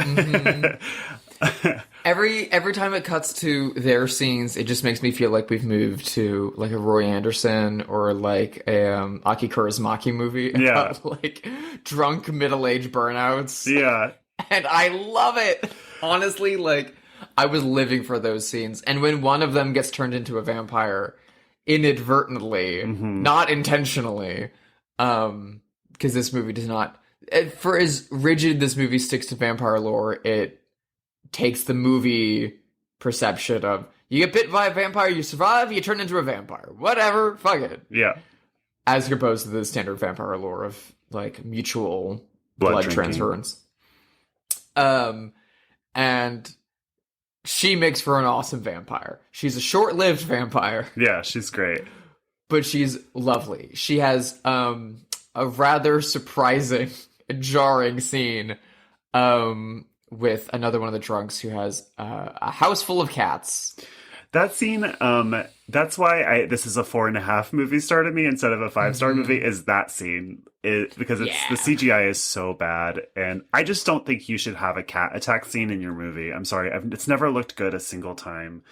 Speaker 2: Every time it cuts to their scenes, it just makes me feel like we've moved to like a Roy Anderson or like a Aki Kaurismäki movie about like drunk middle-aged burnouts.
Speaker 1: Yeah.
Speaker 2: And I love it. Honestly, like I was living for those scenes. And when one of them gets turned into a vampire inadvertently, not intentionally, because this movie does not, for as rigid this movie sticks to vampire lore, it takes the movie perception of you get bit by a vampire, you survive, you turn into a vampire, whatever, fuck it.
Speaker 1: Yeah.
Speaker 2: As opposed to the standard vampire lore of like mutual blood transference. And she makes for an awesome vampire. She's a short-lived vampire.
Speaker 1: Yeah, she's great.
Speaker 2: But she's lovely. She has a rather surprising, jarring scene with another one of the drunks who has a house full of cats.
Speaker 1: That scene, that's why this is a 4.5 movie star to me instead of a 5-star movie, is that scene. Because the CGI is so bad, and I just don't think you should have a cat attack scene in your movie. I'm sorry, it's never looked good a single time.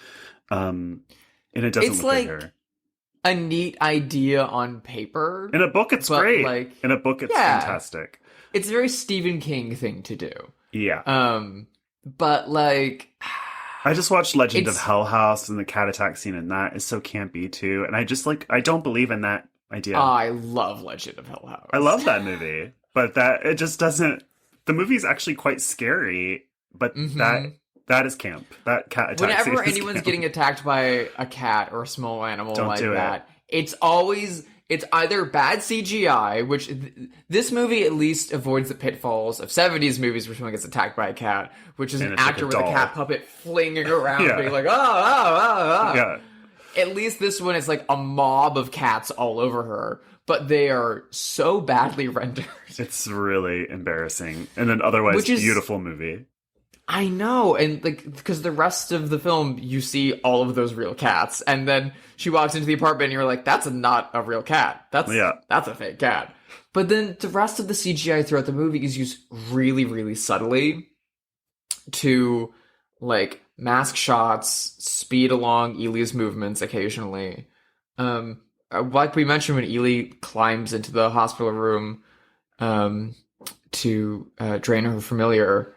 Speaker 1: And it doesn't look
Speaker 2: like
Speaker 1: good here.
Speaker 2: A neat idea on paper.
Speaker 1: In a book, it's great.
Speaker 2: Like,
Speaker 1: in a book, it's fantastic.
Speaker 2: It's a very Stephen King thing to do.
Speaker 1: Yeah.
Speaker 2: But like,
Speaker 1: I just watched Legend of Hell House, and the cat attack scene in that is so campy too. And I just I don't believe in that idea.
Speaker 2: I love Legend of Hell House.
Speaker 1: I love that movie, but it just doesn't. The movie's actually quite scary, but that is camp. That cat attack.
Speaker 2: Whenever anyone's getting attacked by a cat or a small animal
Speaker 1: don't
Speaker 2: like
Speaker 1: do
Speaker 2: that, it's either bad CGI, which this movie at least avoids the pitfalls of 70s movies where someone gets attacked by a cat, which is an actor with a cat puppet flinging around, being like, oh.
Speaker 1: Yeah.
Speaker 2: At least this one is like a mob of cats all over her, but they are so badly rendered.
Speaker 1: It's really embarrassing. And an otherwise beautiful movie.
Speaker 2: I know, and like because the rest of the film you see all of those real cats, and then she walks into the apartment and you're like, that's not a real cat. That's a fake cat. But then the rest of the CGI throughout the movie is used really, really subtly to like mask shots, speed along Ely's movements occasionally. Like we mentioned, when Ely climbs into the hospital room to drain her familiar,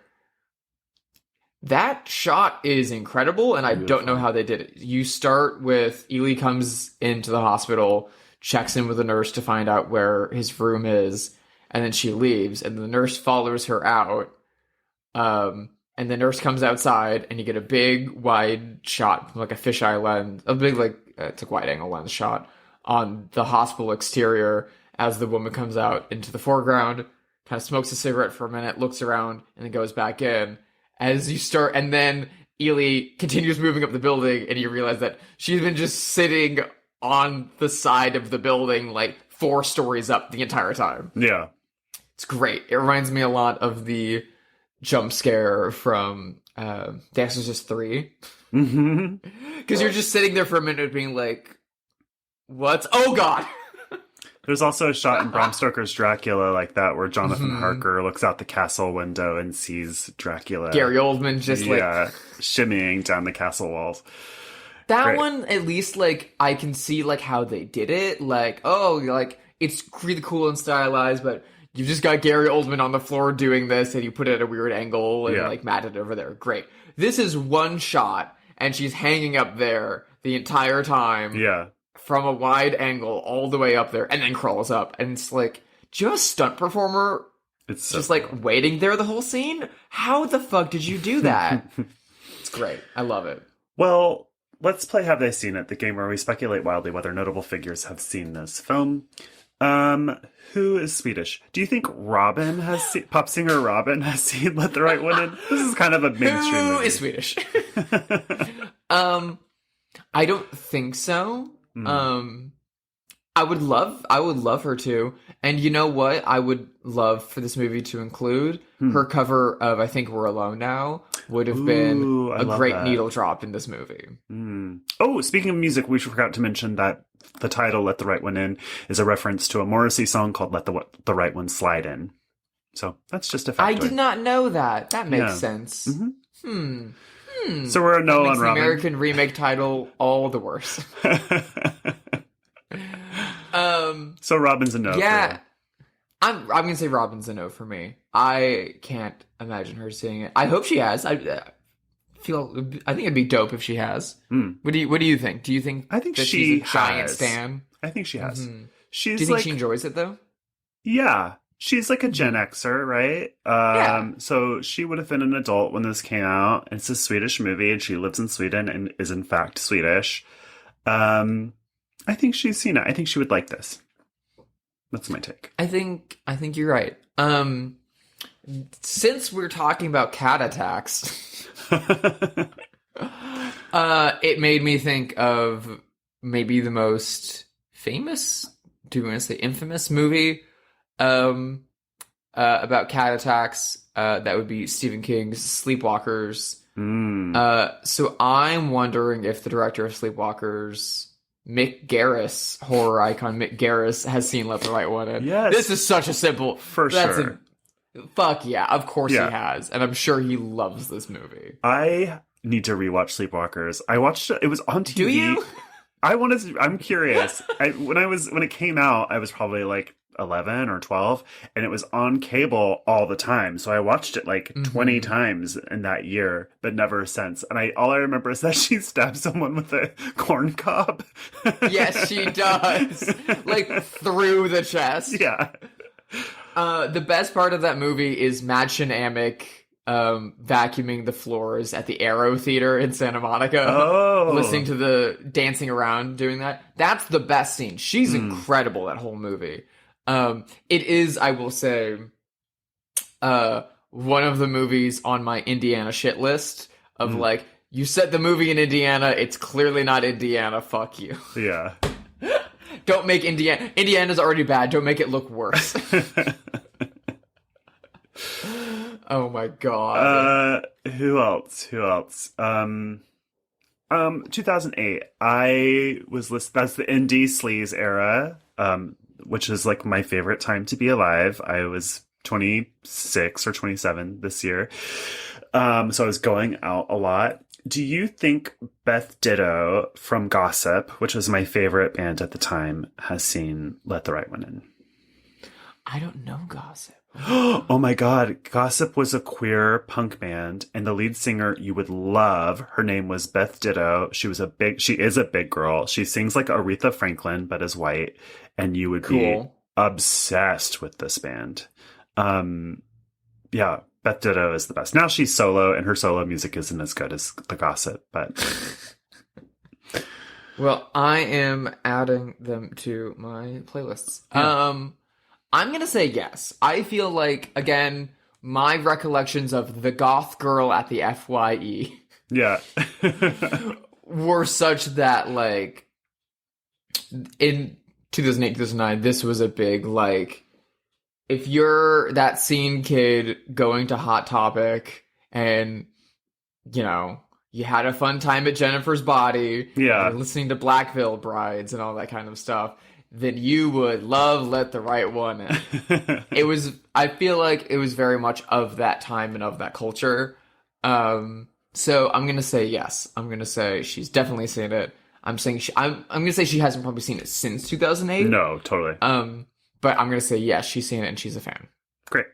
Speaker 2: that shot is incredible, and I don't know how they did it. You start with Ely comes into the hospital, checks in with the nurse to find out where his room is, and then she leaves, and the nurse follows her out. And the nurse comes outside, and you get a big wide shot, like a fisheye lens, a big it's a wide angle lens shot on the hospital exterior as the woman comes out into the foreground, kind of smokes a cigarette for a minute, looks around, and then goes back in. As you start, and then Ely continues moving up the building, and you realize that she's been just sitting on the side of the building, like 4 stories up the entire time.
Speaker 1: Yeah.
Speaker 2: It's great. It reminds me a lot of the jump scare from The Exorcist 3. Because you're just sitting there for a minute being like, what? Oh, God!
Speaker 1: There's also a shot in Bram Stoker's Dracula like that where Jonathan Harker looks out the castle window and sees Dracula.
Speaker 2: Gary Oldman just
Speaker 1: shimmying down the castle walls.
Speaker 2: That
Speaker 1: Great.
Speaker 2: one, at least, like, I can see, like, how they did it. Like, oh, like, it's really cool and stylized, but you just got Gary Oldman on the floor doing this, and you put it at a weird angle and, like, matted over there. Great. This is one shot, and she's hanging up there the entire time.
Speaker 1: Yeah.
Speaker 2: From a wide angle all the way up there, and then crawls up. And it's like, do you have a stunt performer
Speaker 1: it's so
Speaker 2: just, like, waiting there the whole scene? How the fuck did you do that? It's great. I love it.
Speaker 1: Well... Let's play Have They Seen It, the game where we speculate wildly whether notable figures have seen this film. Who is Swedish? Do you think Robyn has seen... Pop singer Robyn has seen Let the Right One In? This is kind of a mainstream movie.
Speaker 2: Who is Swedish? I don't think so. I would love her to. And you know what? I would love for this movie to include her cover of I Think We're Alone Now would have been a great needle drop in this movie.
Speaker 1: Oh, speaking of music, we forgot to mention that the title Let the Right One In is a reference to a Morrissey song called Let the Right One Slide In. So that's just a fact.
Speaker 2: I did not know that. That makes sense.
Speaker 1: So we're a no on
Speaker 2: Robyn. American remake title all the worse.
Speaker 1: So Robyn's a no.
Speaker 2: Yeah, I'm gonna say Robyn's a no for me. I can't imagine her seeing it. I hope she has. I think it'd be dope if she has. What do you think? Do you think?
Speaker 1: I think
Speaker 2: that
Speaker 1: she's
Speaker 2: a giant stan?
Speaker 1: I think she has.
Speaker 2: She's. Do you think she enjoys it though?
Speaker 1: Yeah, she's like a Gen Xer, right? So she would have been an adult when this came out. It's a Swedish movie, and she lives in Sweden and is in fact Swedish. I think she's seen it. I think she would like this. That's my take.
Speaker 2: I think you're right. Since we're talking about cat attacks, it made me think of maybe the most famous, do you want to say infamous movie about cat attacks? That would be Stephen King's Sleepwalkers. So I'm wondering if the director of Sleepwalkers, Mick Garris, horror icon Mick Garris, has seen Let the Right One In.
Speaker 1: Yes.
Speaker 2: This is such a simple...
Speaker 1: Sure.
Speaker 2: Fuck yeah, of course he has. And I'm sure he loves this movie.
Speaker 1: I need to rewatch Sleepwalkers. I watched it. It was on TV.
Speaker 2: Do you?
Speaker 1: I'm curious. When it came out, I was probably like 11 or 12, and it was on cable all the time. So I watched it like 20 times in that year, but never since. And all I remember is that she stabbed someone with a corn cob.
Speaker 2: Yes, she does. Like through the chest.
Speaker 1: Yeah.
Speaker 2: The best part of that movie is Madchen Amick vacuuming the floors at the Aero Theater in Santa Monica. Listening to the dancing around doing that. That's the best scene. She's incredible, that whole movie. It is, I will say, one of the movies on my Indiana shit list of like, you set the movie in Indiana, it's clearly not Indiana, fuck you.
Speaker 1: Yeah.
Speaker 2: Don't make Indiana's already bad, don't make it look worse. Oh my god.
Speaker 1: Who else? 2008. That's the indie sleaze era, which is like my favorite time to be alive. I was 26 or 27 this year. So I was going out a lot. Do you think Beth Ditto from Gossip, which was my favorite band at the time, has seen Let the Right One In?
Speaker 2: I don't know Gossip.
Speaker 1: Oh my god, Gossip was a queer punk band, and the lead singer you would love, her name was Beth Ditto. She is a big girl. She sings like Aretha Franklin, but is white, and you would be obsessed with this band. Yeah, Beth Ditto is the best. Now she's solo, and her solo music isn't as good as the Gossip, but...
Speaker 2: Well, I am adding them to my playlists. Yeah. I'm going to say yes. I feel like, again, my recollections of the goth girl at the FYE were such that, like, in 2008, 2009, this was a big, like, if you're that scene kid going to Hot Topic and, you know, you had a fun time at Jennifer's Body,
Speaker 1: you're
Speaker 2: listening to Black Veil Brides and all that kind of stuff, then you would love Let the Right One In. I feel like it was very much of that time and of that culture. So I'm going to say yes. I'm going to say she's definitely seen it. I'm going to say she hasn't probably seen it since 2008.
Speaker 1: No, totally.
Speaker 2: But I'm going to say yes, she's seen it and she's a fan.
Speaker 1: Great.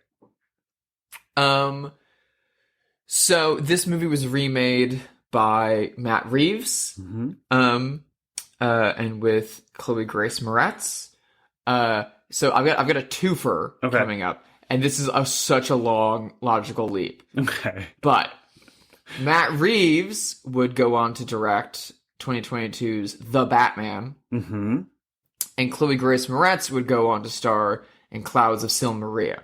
Speaker 2: So this movie was remade by Matt Reeves, and with Chloe Grace Moretz. So I've got a twofer coming up, and this is such a long logical leap.
Speaker 1: Okay.
Speaker 2: But Matt Reeves would go on to direct 2022's The Batman, and Chloe Grace Moretz would go on to star in Clouds of Sil Maria.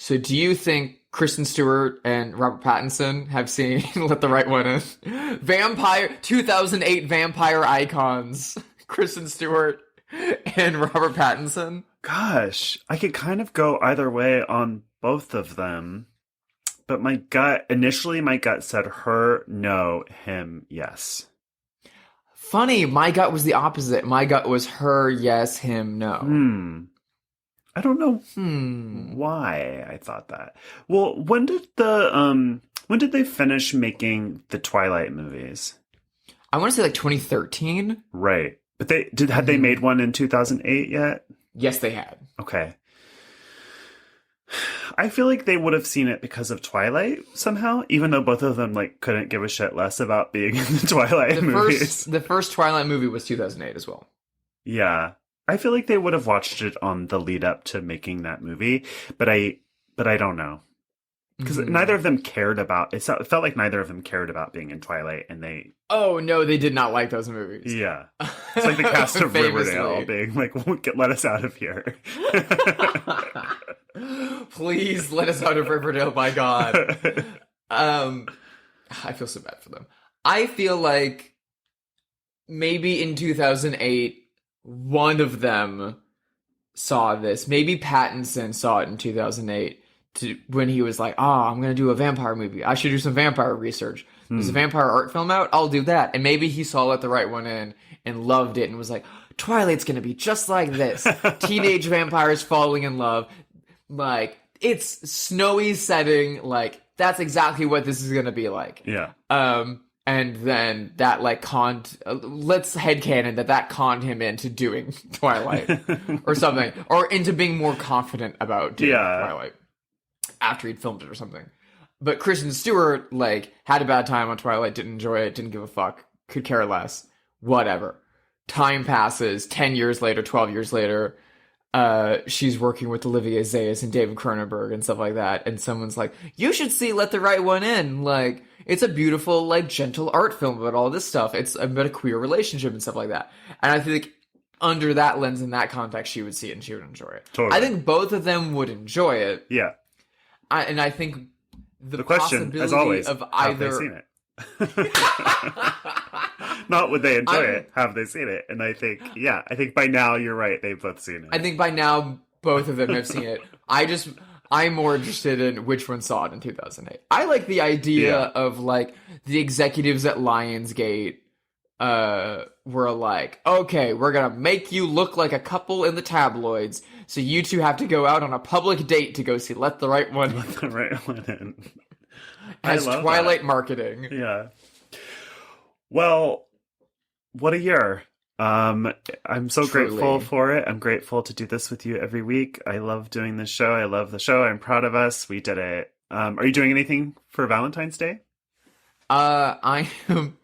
Speaker 2: So do you think Kristen Stewart and Robert Pattinson have seen Let the Right One In? 2008 vampire icons, Kristen Stewart and Robert Pattinson.
Speaker 1: Gosh, I could kind of go either way on both of them. But my gut said her, no, him, yes.
Speaker 2: Funny, my gut was the opposite. My gut was her, yes, him, no.
Speaker 1: I don't know why I thought that. Well, when did they finish making the Twilight movies?
Speaker 2: I want to say like 2013.
Speaker 1: Right. But had they made one in 2008 yet?
Speaker 2: Yes, they had.
Speaker 1: Okay. I feel like they would have seen it because of Twilight somehow, even though both of them couldn't give a shit less about being in the Twilight movies.
Speaker 2: The first Twilight movie was 2008 as well.
Speaker 1: Yeah. I feel like they would have watched it on the lead up to making that movie, but I don't know. Because neither of them cared about it. It felt like neither of them cared about being in Twilight, and they...
Speaker 2: Oh, no, they did not like those movies.
Speaker 1: Yeah. It's like the cast of Riverdale being like, let us out of here.
Speaker 2: Please let us out of Riverdale, by God. I feel so bad for them. I feel like maybe in 2008, one of them saw this. Maybe Pattinson saw it in 2008 when he was like, I'm going to do a vampire movie. I should do some vampire research. There's a vampire art film out. I'll do that. And maybe he saw Let the Right One In and loved it and was like, Twilight's going to be just like this. Teenage vampires falling in love. It's snowy setting. That's exactly what this is going to be like.
Speaker 1: Yeah.
Speaker 2: And then that let's headcanon that conned him into doing Twilight or something, or into being more confident about doing Twilight after he'd filmed it or something. But Kristen Stewart had a bad time on Twilight, didn't enjoy it, didn't give a fuck, could care less, whatever. Time passes, 10 years later, 12 years later, she's working with Olivier Zayas and David Cronenberg and stuff like that, and someone's like, you should see Let the Right One In. It's a beautiful, gentle art film about all this stuff. It's about a queer relationship and stuff like that. And I think under that lens, in that context, she would see it and she would enjoy it.
Speaker 1: Totally.
Speaker 2: I think both of them would enjoy it.
Speaker 1: Yeah.
Speaker 2: And I think the
Speaker 1: question, as always,
Speaker 2: of either...
Speaker 1: have they seen it? Not would they enjoy it, have they seen it? And I think by now you're right, they've both seen it.
Speaker 2: I think by now both of them have seen it. I'm more interested in which one saw it in 2008. I like the idea of the executives at Lionsgate were like, okay, we're gonna make you look like a couple in the tabloids, so you two have to go out on a public date to go see Let the Right One In.
Speaker 1: Let the Right One In.
Speaker 2: As Twilight marketing.
Speaker 1: Yeah. Well, what a year. I'm so grateful for it. I'm grateful to do this with you every week. I love doing this show. I love the show. I'm proud of us. We did it. Are you doing anything for Valentine's Day?
Speaker 2: I am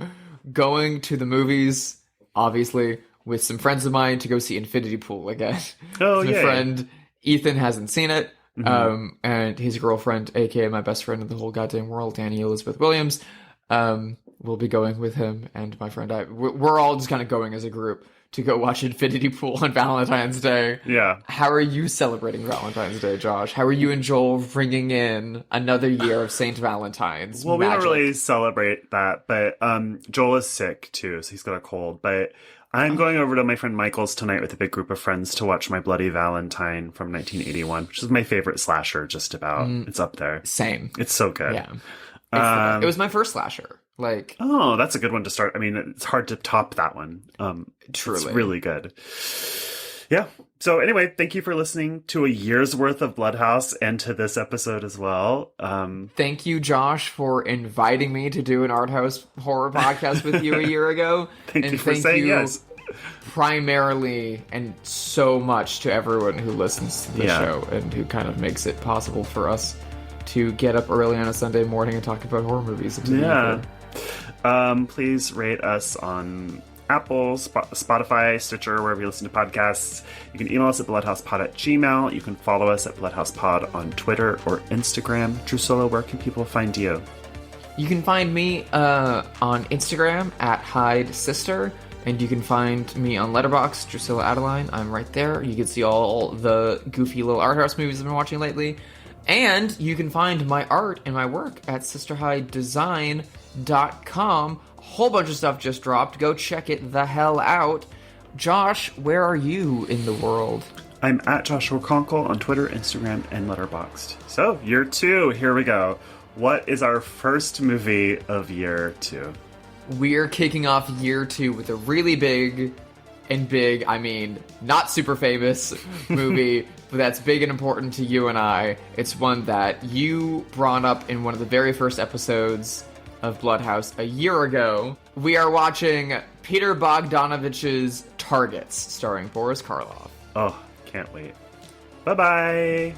Speaker 2: going to the movies, obviously, with some friends of mine to go see Infinity Pool again.
Speaker 1: Oh,
Speaker 2: yeah. My friend Ethan hasn't seen it. And his girlfriend, aka my best friend in the whole goddamn world, Annie Elizabeth Williams, will be going with him and my friend. We're all just kind of going as a group to go watch Infinity Pool on Valentine's Day.
Speaker 1: Yeah.
Speaker 2: How are you celebrating Valentine's Day, Josh? How are you and Joel bringing in another year of Saint Valentine's?
Speaker 1: Well, magic? We don't really celebrate that, but Joel is sick too, so he's got a cold. But I'm going over to my friend Michael's tonight with a big group of friends to watch My Bloody Valentine from 1981, which is my favorite slasher, just about. It's up there.
Speaker 2: Same.
Speaker 1: It's so good.
Speaker 2: Yeah. It was my first slasher. Like,
Speaker 1: Oh, that's a good one to start. I mean, it's hard to top that one.
Speaker 2: truly.
Speaker 1: It's really good. Yeah. So anyway, thank you for listening to a year's worth of Bloodhouse and to this episode as well.
Speaker 2: Thank you, Josh, for inviting me to do an art house horror podcast with you a year ago.
Speaker 1: Thank you for saying yes.
Speaker 2: Primarily and so much to everyone who listens to the show and who kind of makes it possible for us to get up early on a Sunday morning and talk about horror movies.
Speaker 1: Please rate us on Apple, Spotify, Stitcher, wherever you listen to podcasts. You can email us at bloodhousepod@gmail.com. You can follow us at bloodhousepod on Twitter or Instagram. Drusilla, where can people find you?
Speaker 2: You can find me on Instagram at Hide Sister, and you can find me on Letterboxd, Drusilla Adeline. I'm right there. You can see all the goofy little art house movies I've been watching lately. And you can find my art and my work at sisterhidedesign.com. A whole bunch of stuff just dropped. Go check it the hell out. Josh, where are you in the world?
Speaker 1: I'm at Joshua Conkle on Twitter, Instagram, and Letterboxd. So, year 2, here we go. What is our first movie of year 2?
Speaker 2: We're kicking off year 2 with a really big, I mean, not super famous movie, but that's big and important to you and I. It's one that you brought up in one of the very first episodes of Bloodhouse a year ago. We are watching Peter Bogdanovich's Targets, starring Boris Karloff.
Speaker 1: Oh, can't wait. Bye-bye.